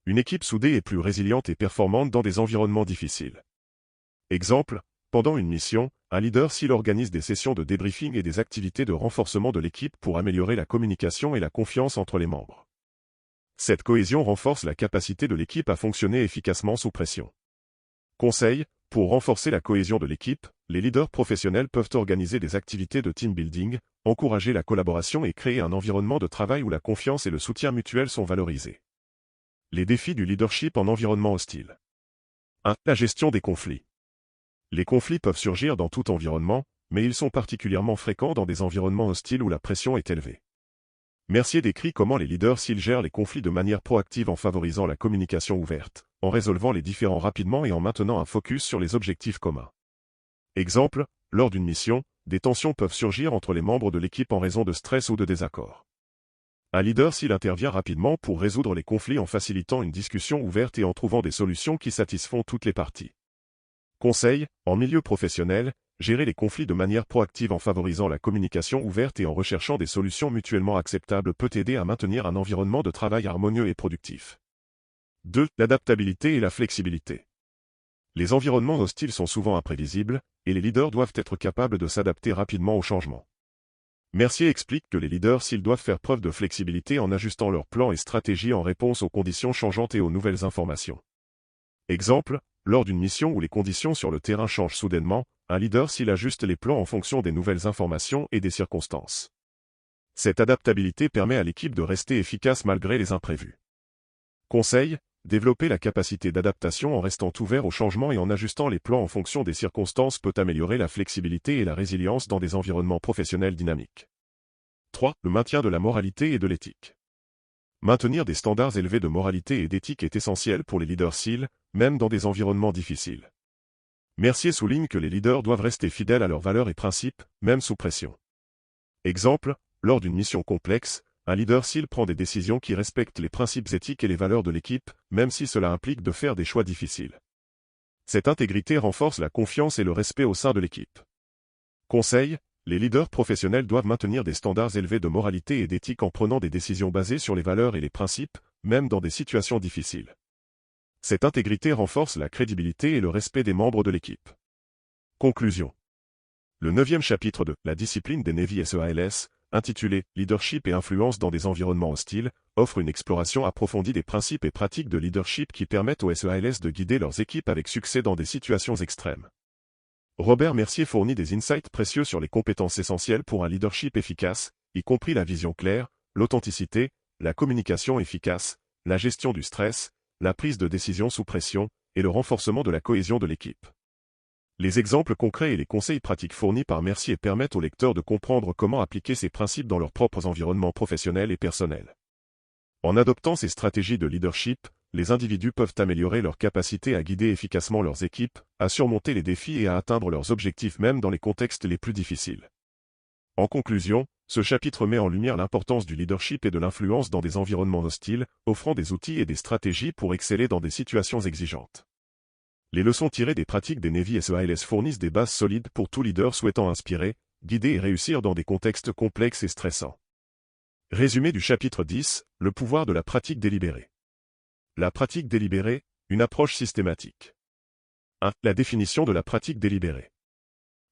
Une équipe soudée est plus résiliente et performante dans des environnements difficiles. Exemple, pendant une mission, un leader SEAL organise des sessions de débriefing et des activités de renforcement de l'équipe pour améliorer la communication et la confiance entre les membres. Cette cohésion renforce la capacité de l'équipe à fonctionner efficacement sous pression. Conseil, pour renforcer la cohésion de l'équipe, les leaders professionnels peuvent organiser des activités de team building, encourager la collaboration et créer un environnement de travail où la confiance et le soutien mutuel sont valorisés. Les défis du leadership en environnement hostile. 1. La gestion des conflits. Les conflits peuvent surgir dans tout environnement, mais ils sont particulièrement fréquents dans des environnements hostiles où la pression est élevée. Mercier décrit comment les leaders SEAL gèrent les conflits de manière proactive en favorisant la communication ouverte, en résolvant les différends rapidement et en maintenant un focus sur les objectifs communs. Exemple, lors d'une mission, des tensions peuvent surgir entre les membres de l'équipe en raison de stress ou de désaccord. Un leader SEAL intervient rapidement pour résoudre les conflits en facilitant une discussion ouverte et en trouvant des solutions qui satisfont toutes les parties. Conseil, en milieu professionnel, gérer les conflits de manière proactive en favorisant la communication ouverte et en recherchant des solutions mutuellement acceptables peut aider à maintenir un environnement de travail harmonieux et productif. 2. L'adaptabilité et la flexibilité. Les environnements hostiles sont souvent imprévisibles, et les leaders doivent être capables de s'adapter rapidement aux changements. Mercier explique que les leaders SEAL doivent faire preuve de flexibilité en ajustant leurs plans et stratégies en réponse aux conditions changeantes et aux nouvelles informations. Exemple, lors d'une mission où les conditions sur le terrain changent soudainement, un leader SEAL ajuste les plans en fonction des nouvelles informations et des circonstances. Cette adaptabilité permet à l'équipe de rester efficace malgré les imprévus. Conseil, développer la capacité d'adaptation en restant ouvert aux changements et en ajustant les plans en fonction des circonstances peut améliorer la flexibilité et la résilience dans des environnements professionnels dynamiques. 3. Le maintien de la moralité et de l'éthique. Maintenir des standards élevés de moralité et d'éthique est essentiel pour les leaders SEAL, même dans des environnements difficiles. Mercier souligne que les leaders doivent rester fidèles à leurs valeurs et principes, même sous pression. Exemple, lors d'une mission complexe, un leader SEAL prend des décisions qui respectent les principes éthiques et les valeurs de l'équipe, même si cela implique de faire des choix difficiles. Cette intégrité renforce la confiance et le respect au sein de l'équipe. Conseil, les leaders professionnels doivent maintenir des standards élevés de moralité et d'éthique en prenant des décisions basées sur les valeurs et les principes, même dans des situations difficiles. Cette intégrité renforce la crédibilité et le respect des membres de l'équipe. Conclusion. Le 9e chapitre de « La discipline des Navy SEALS », intitulé « Leadership et influence dans des environnements hostiles », offre une exploration approfondie des principes et pratiques de leadership qui permettent aux SEALS de guider leurs équipes avec succès dans des situations extrêmes. Robert Mercier fournit des insights précieux sur les compétences essentielles pour un leadership efficace, y compris la vision claire, l'authenticité, la communication efficace, la gestion du stress, la prise de décision sous pression, et le renforcement de la cohésion de l'équipe. Les exemples concrets et les conseils pratiques fournis par Mercier permettent aux lecteurs de comprendre comment appliquer ces principes dans leurs propres environnements professionnels et personnels. En adoptant ces stratégies de leadership, les individus peuvent améliorer leur capacité à guider efficacement leurs équipes, à surmonter les défis et à atteindre leurs objectifs même dans les contextes les plus difficiles. En conclusion, ce chapitre met en lumière l'importance du leadership et de l'influence dans des environnements hostiles, offrant des outils et des stratégies pour exceller dans des situations exigeantes. Les leçons tirées des pratiques des Navy SEALS fournissent des bases solides pour tout leader souhaitant inspirer, guider et réussir dans des contextes complexes et stressants. Résumé du chapitre 10, le pouvoir de la pratique délibérée. La pratique délibérée, une approche systématique. 1. La définition de la pratique délibérée.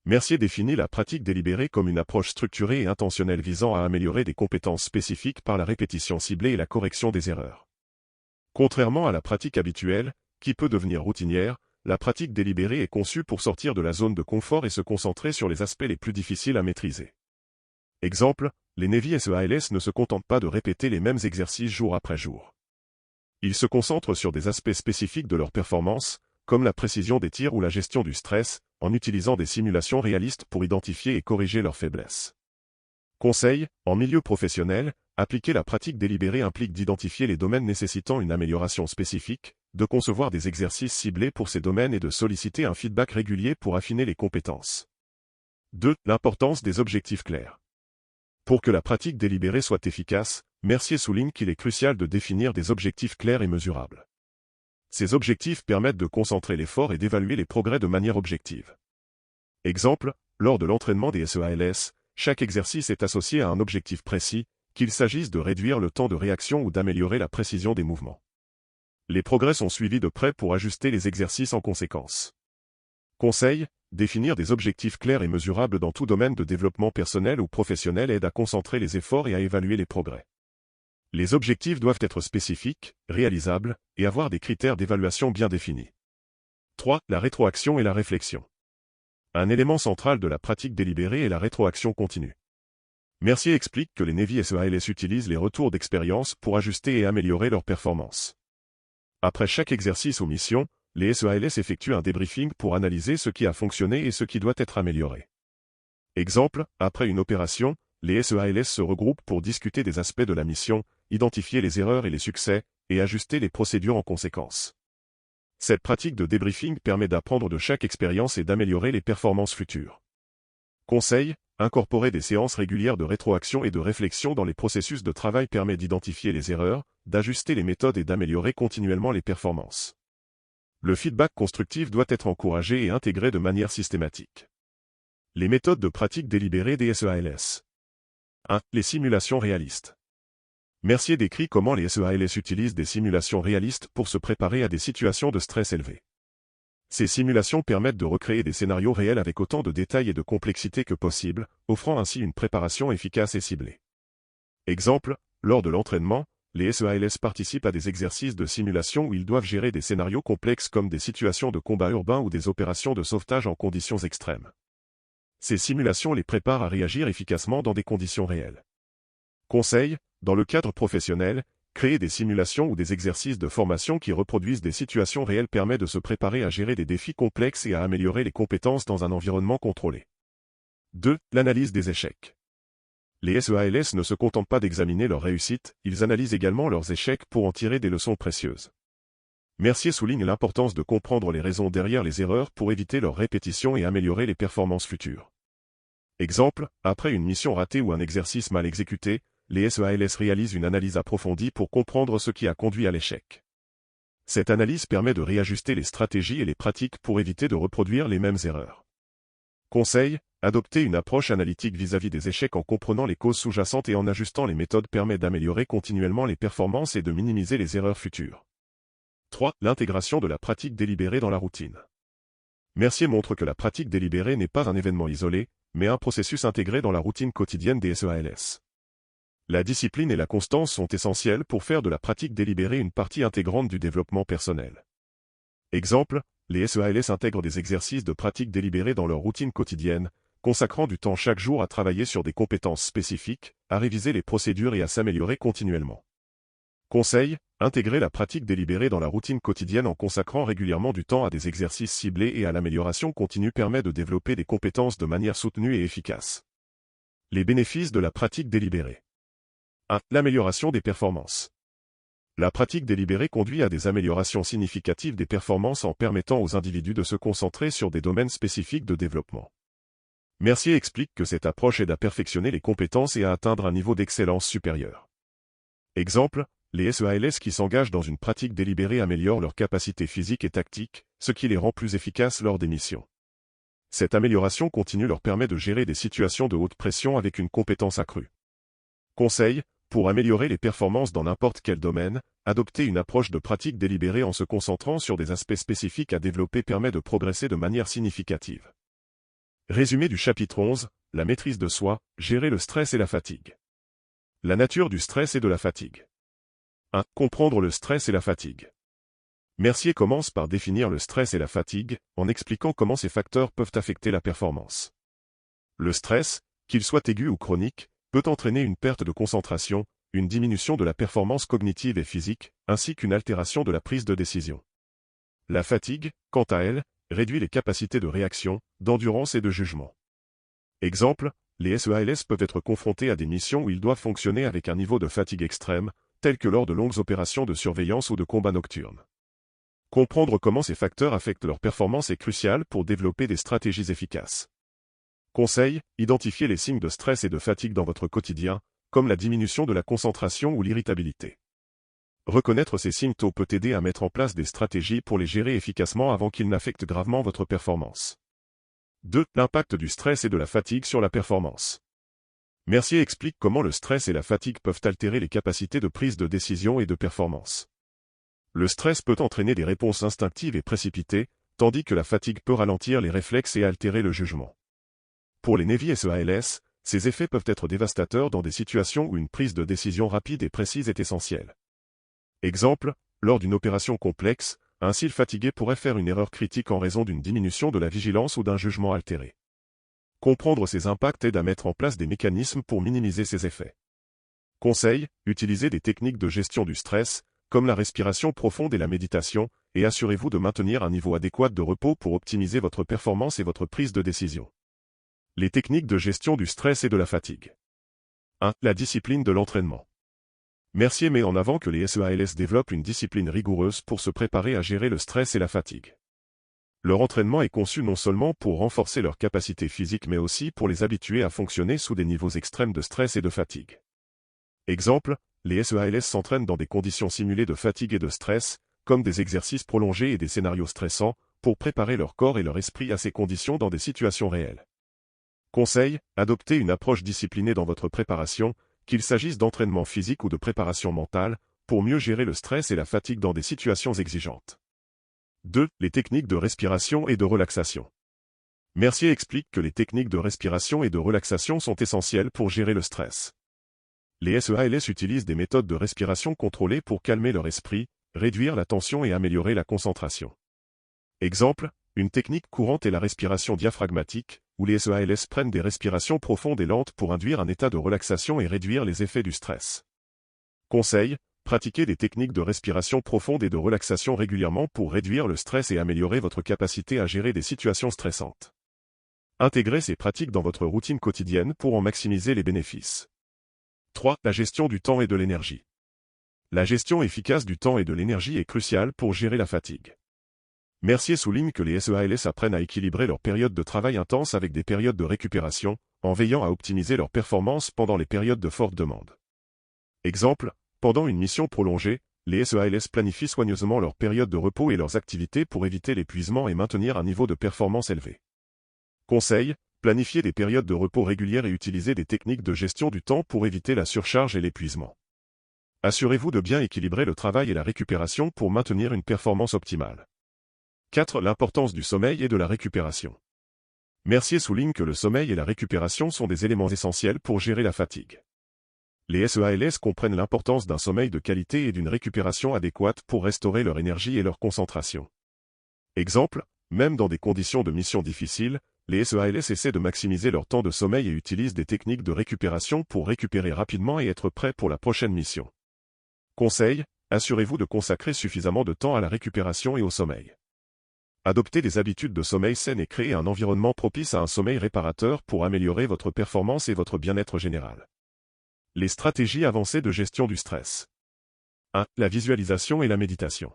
Mercier définit la pratique délibérée comme une approche structurée et intentionnelle visant à améliorer des compétences spécifiques par la répétition ciblée et la correction des erreurs. Contrairement à la pratique habituelle, qui peut devenir routinière, la pratique délibérée est conçue pour sortir de la zone de confort et se concentrer sur les aspects les plus difficiles à maîtriser. Exemple, les Navy SEALS ne se contentent pas de répéter les mêmes exercices jour après jour. Ils se concentrent sur des aspects spécifiques de leur performance, comme la précision des tirs ou la gestion du stress, en utilisant des simulations réalistes pour identifier et corriger leurs faiblesses. Conseil, en milieu professionnel, appliquer la pratique délibérée implique d'identifier les domaines nécessitant une amélioration spécifique, de concevoir des exercices ciblés pour ces domaines et de solliciter un feedback régulier pour affiner les compétences. 2. L'importance des objectifs clairs. Pour que la pratique délibérée soit efficace, Mercier souligne qu'il est crucial de définir des objectifs clairs et mesurables. Ces objectifs permettent de concentrer l'effort et d'évaluer les progrès de manière objective. Exemple, lors de l'entraînement des SEALS, chaque exercice est associé à un objectif précis, qu'il s'agisse de réduire le temps de réaction ou d'améliorer la précision des mouvements. Les progrès sont suivis de près pour ajuster les exercices en conséquence. Conseil, définir des objectifs clairs et mesurables dans tout domaine de développement personnel ou professionnel aide à concentrer les efforts et à évaluer les progrès. Les objectifs doivent être spécifiques, réalisables, et avoir des critères d'évaluation bien définis. 3. La rétroaction et la réflexion. Un élément central de la pratique délibérée est la rétroaction continue. Mercier explique que les Navy SEALS utilisent les retours d'expérience pour ajuster et améliorer leur performance. Après chaque exercice ou mission, les SEALS effectuent un débriefing pour analyser ce qui a fonctionné et ce qui doit être amélioré. Exemple, après une opération, les SEALS se regroupent pour discuter des aspects de la mission, identifier les erreurs et les succès, et ajuster les procédures en conséquence. Cette pratique de débriefing permet d'apprendre de chaque expérience et d'améliorer les performances futures. Conseil, incorporer des séances régulières de rétroaction et de réflexion dans les processus de travail permet d'identifier les erreurs, d'ajuster les méthodes et d'améliorer continuellement les performances. Le feedback constructif doit être encouragé et intégré de manière systématique. Les méthodes de pratique délibérée des SEALS. 1. Les simulations réalistes. Mercier décrit comment les SEALS utilisent des simulations réalistes pour se préparer à des situations de stress élevé. Ces simulations permettent de recréer des scénarios réels avec autant de détails et de complexité que possible, offrant ainsi une préparation efficace et ciblée. Exemple, lors de l'entraînement, les SEALS participent à des exercices de simulation où ils doivent gérer des scénarios complexes comme des situations de combat urbain ou des opérations de sauvetage en conditions extrêmes. Ces simulations les préparent à réagir efficacement dans des conditions réelles. Conseil, dans le cadre professionnel, créer des simulations ou des exercices de formation qui reproduisent des situations réelles permet de se préparer à gérer des défis complexes et à améliorer les compétences dans un environnement contrôlé. 2. L'analyse des échecs. Les SEALS ne se contentent pas d'examiner leurs réussites, ils analysent également leurs échecs pour en tirer des leçons précieuses. Mercier souligne l'importance de comprendre les raisons derrière les erreurs pour éviter leur répétition et améliorer les performances futures. Exemple, après une mission ratée ou un exercice mal exécuté, les SEALS réalisent une analyse approfondie pour comprendre ce qui a conduit à l'échec. Cette analyse permet de réajuster les stratégies et les pratiques pour éviter de reproduire les mêmes erreurs. Conseil, adopter une approche analytique vis-à-vis des échecs en comprenant les causes sous-jacentes et en ajustant les méthodes permet d'améliorer continuellement les performances et de minimiser les erreurs futures. 3. L'intégration de la pratique délibérée dans la routine. Mercier montre que la pratique délibérée n'est pas un événement isolé, mais un processus intégré dans la routine quotidienne des SEALS. La discipline et la constance sont essentielles pour faire de la pratique délibérée une partie intégrante du développement personnel. Exemple, les SEALS intègrent des exercices de pratique délibérée dans leur routine quotidienne, consacrant du temps chaque jour à travailler sur des compétences spécifiques, à réviser les procédures et à s'améliorer continuellement. Conseil, intégrer la pratique délibérée dans la routine quotidienne en consacrant régulièrement du temps à des exercices ciblés et à l'amélioration continue permet de développer des compétences de manière soutenue et efficace. Les bénéfices de la pratique délibérée. 1. L'amélioration des performances. La pratique délibérée conduit à des améliorations significatives des performances en permettant aux individus de se concentrer sur des domaines spécifiques de développement. Mercier explique que cette approche aide à perfectionner les compétences et à atteindre un niveau d'excellence supérieur. Exemple, les SEALS qui s'engagent dans une pratique délibérée améliorent leurs capacités physiques et tactiques, ce qui les rend plus efficaces lors des missions. Cette amélioration continue leur permet de gérer des situations de haute pression avec une compétence accrue. Conseil, pour améliorer les performances dans n'importe quel domaine, adopter une approche de pratique délibérée en se concentrant sur des aspects spécifiques à développer permet de progresser de manière significative. Résumé du chapitre 11, la maîtrise de soi, gérer le stress et la fatigue. La nature du stress et de la fatigue. 1. Comprendre le stress et la fatigue. Mercier commence par définir le stress et la fatigue, en expliquant comment ces facteurs peuvent affecter la performance. Le stress, qu'il soit aigu ou chronique, peut entraîner une perte de concentration, une diminution de la performance cognitive et physique, ainsi qu'une altération de la prise de décision. La fatigue, quant à elle, réduit les capacités de réaction, d'endurance et de jugement. Exemple, les SEALS peuvent être confrontés à des missions où ils doivent fonctionner avec un niveau de fatigue extrême, tel que lors de longues opérations de surveillance ou de combats nocturnes. Comprendre comment ces facteurs affectent leur performance est crucial pour développer des stratégies efficaces. Conseil, identifiez les signes de stress et de fatigue dans votre quotidien, comme la diminution de la concentration ou l'irritabilité. Reconnaître ces signes tôt peut aider à mettre en place des stratégies pour les gérer efficacement avant qu'ils n'affectent gravement votre performance. 2. L'impact du stress et de la fatigue sur la performance. Mercier explique comment le stress et la fatigue peuvent altérer les capacités de prise de décision et de performance. Le stress peut entraîner des réponses instinctives et précipitées, tandis que la fatigue peut ralentir les réflexes et altérer le jugement. Pour les Navy SEALS, ces effets peuvent être dévastateurs dans des situations où une prise de décision rapide et précise est essentielle. Exemple, lors d'une opération complexe, un SEAL fatigué pourrait faire une erreur critique en raison d'une diminution de la vigilance ou d'un jugement altéré. Comprendre ces impacts aide à mettre en place des mécanismes pour minimiser ces effets. Conseil, utilisez des techniques de gestion du stress, comme la respiration profonde et la méditation, et assurez-vous de maintenir un niveau adéquat de repos pour optimiser votre performance et votre prise de décision. Les techniques de gestion du stress et de la fatigue. 1. La discipline de l'entraînement. Mercier met en avant que les SEALS développent une discipline rigoureuse pour se préparer à gérer le stress et la fatigue. Leur entraînement est conçu non seulement pour renforcer leurs capacités physiques mais aussi pour les habituer à fonctionner sous des niveaux extrêmes de stress et de fatigue. Exemple, les SEALS s'entraînent dans des conditions simulées de fatigue et de stress, comme des exercices prolongés et des scénarios stressants, pour préparer leur corps et leur esprit à ces conditions dans des situations réelles. Conseil, adoptez une approche disciplinée dans votre préparation, qu'il s'agisse d'entraînement physique ou de préparation mentale, pour mieux gérer le stress et la fatigue dans des situations exigeantes. 2. Les techniques de respiration et de relaxation. Mercier explique que les techniques de respiration et de relaxation sont essentielles pour gérer le stress. Les SEALS utilisent des méthodes de respiration contrôlées pour calmer leur esprit, réduire la tension et améliorer la concentration. Exemple, une technique courante est la respiration diaphragmatique, où les SEALS prennent des respirations profondes et lentes pour induire un état de relaxation et réduire les effets du stress. Conseil, pratiquez des techniques de respiration profonde et de relaxation régulièrement pour réduire le stress et améliorer votre capacité à gérer des situations stressantes. Intégrez ces pratiques dans votre routine quotidienne pour en maximiser les bénéfices. 3. La gestion du temps et de l'énergie. La gestion efficace du temps et de l'énergie est cruciale pour gérer la fatigue. Mercier souligne que les SEALS apprennent à équilibrer leurs périodes de travail intense avec des périodes de récupération, en veillant à optimiser leur performance pendant les périodes de forte demande. Exemple, pendant une mission prolongée, les SEALS planifient soigneusement leurs périodes de repos et leurs activités pour éviter l'épuisement et maintenir un niveau de performance élevé. Conseil, planifiez des périodes de repos régulières et utilisez des techniques de gestion du temps pour éviter la surcharge et l'épuisement. Assurez-vous de bien équilibrer le travail et la récupération pour maintenir une performance optimale. 4. L'importance du sommeil et de la récupération. Mercier souligne que le sommeil et la récupération sont des éléments essentiels pour gérer la fatigue. Les SEALS comprennent l'importance d'un sommeil de qualité et d'une récupération adéquate pour restaurer leur énergie et leur concentration. Exemple, même dans des conditions de mission difficiles, les SEALS essaient de maximiser leur temps de sommeil et utilisent des techniques de récupération pour récupérer rapidement et être prêts pour la prochaine mission. Conseil, assurez-vous de consacrer suffisamment de temps à la récupération et au sommeil. Adoptez des habitudes de sommeil saines et créez un environnement propice à un sommeil réparateur pour améliorer votre performance et votre bien-être général. Les stratégies avancées de gestion du stress. 1. La visualisation et la méditation.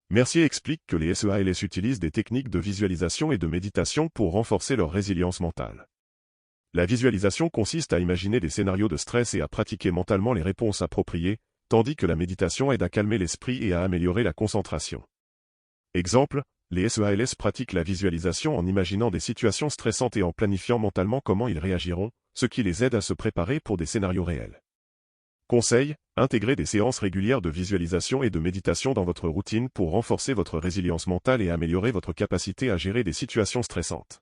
Mercier explique que les SEALS utilisent des techniques de visualisation et de méditation pour renforcer leur résilience mentale. La visualisation consiste à imaginer des scénarios de stress et à pratiquer mentalement les réponses appropriées, tandis que la méditation aide à calmer l'esprit et à améliorer la concentration. Exemple, les SEALS pratiquent la visualisation en imaginant des situations stressantes et en planifiant mentalement comment ils réagiront, ce qui les aide à se préparer pour des scénarios réels. Conseil, intégrez des séances régulières de visualisation et de méditation dans votre routine pour renforcer votre résilience mentale et améliorer votre capacité à gérer des situations stressantes.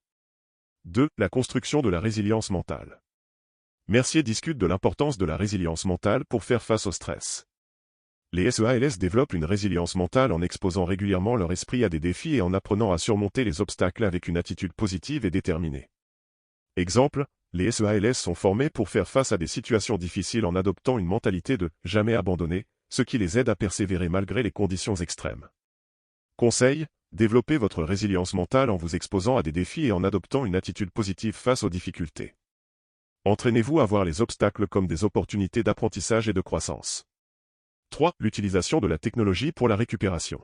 2. La construction de la résilience mentale. Mercier discute de l'importance de la résilience mentale pour faire face au stress. Les SEALS développent une résilience mentale en exposant régulièrement leur esprit à des défis et en apprenant à surmonter les obstacles avec une attitude positive et déterminée. Exemple, les SEALS sont formés pour faire face à des situations difficiles en adoptant une mentalité de « jamais abandonner », ce qui les aide à persévérer malgré les conditions extrêmes. Conseil, développez votre résilience mentale en vous exposant à des défis et en adoptant une attitude positive face aux difficultés. Entraînez-vous à voir les obstacles comme des opportunités d'apprentissage et de croissance. 3. L'utilisation de la technologie pour la récupération.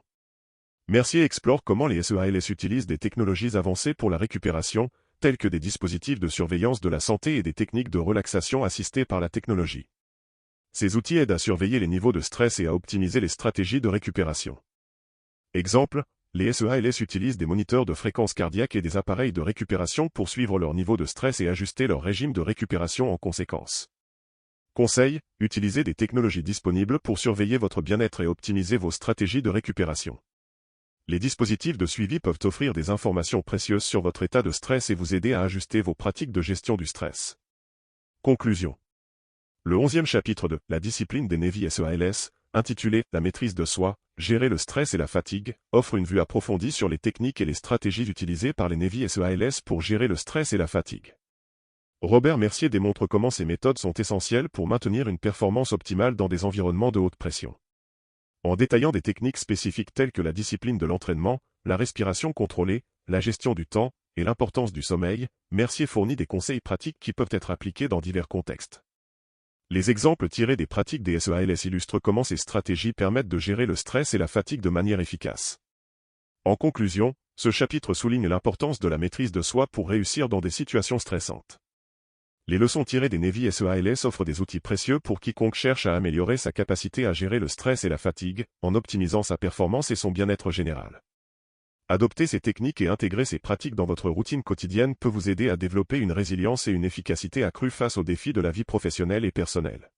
Mercier explore comment les SEALS utilisent des technologies avancées pour la récupération, tels que des dispositifs de surveillance de la santé et des techniques de relaxation assistées par la technologie. Ces outils aident à surveiller les niveaux de stress et à optimiser les stratégies de récupération. Exemple, les SEALS utilisent des moniteurs de fréquence cardiaque et des appareils de récupération pour suivre leur niveau de stress et ajuster leur régime de récupération en conséquence. Conseil, utilisez des technologies disponibles pour surveiller votre bien-être et optimiser vos stratégies de récupération. Les dispositifs de suivi peuvent offrir des informations précieuses sur votre état de stress et vous aider à ajuster vos pratiques de gestion du stress. Conclusion. Le 11e chapitre de « La discipline des Navy SEALS », intitulé « La maîtrise de soi, gérer le stress et la fatigue », offre une vue approfondie sur les techniques et les stratégies utilisées par les Navy SEALS pour gérer le stress et la fatigue. Robert Mercier démontre comment ces méthodes sont essentielles pour maintenir une performance optimale dans des environnements de haute pression. En détaillant des techniques spécifiques telles que la discipline de l'entraînement, la respiration contrôlée, la gestion du temps, et l'importance du sommeil, Mercier fournit des conseils pratiques qui peuvent être appliqués dans divers contextes. Les exemples tirés des pratiques des SEALS illustrent comment ces stratégies permettent de gérer le stress et la fatigue de manière efficace. En conclusion, ce chapitre souligne l'importance de la maîtrise de soi pour réussir dans des situations stressantes. Les leçons tirées des Navy SEALS offrent des outils précieux pour quiconque cherche à améliorer sa capacité à gérer le stress et la fatigue, en optimisant sa performance et son bien-être général. Adopter ces techniques et intégrer ces pratiques dans votre routine quotidienne peut vous aider à développer une résilience et une efficacité accrues face aux défis de la vie professionnelle et personnelle.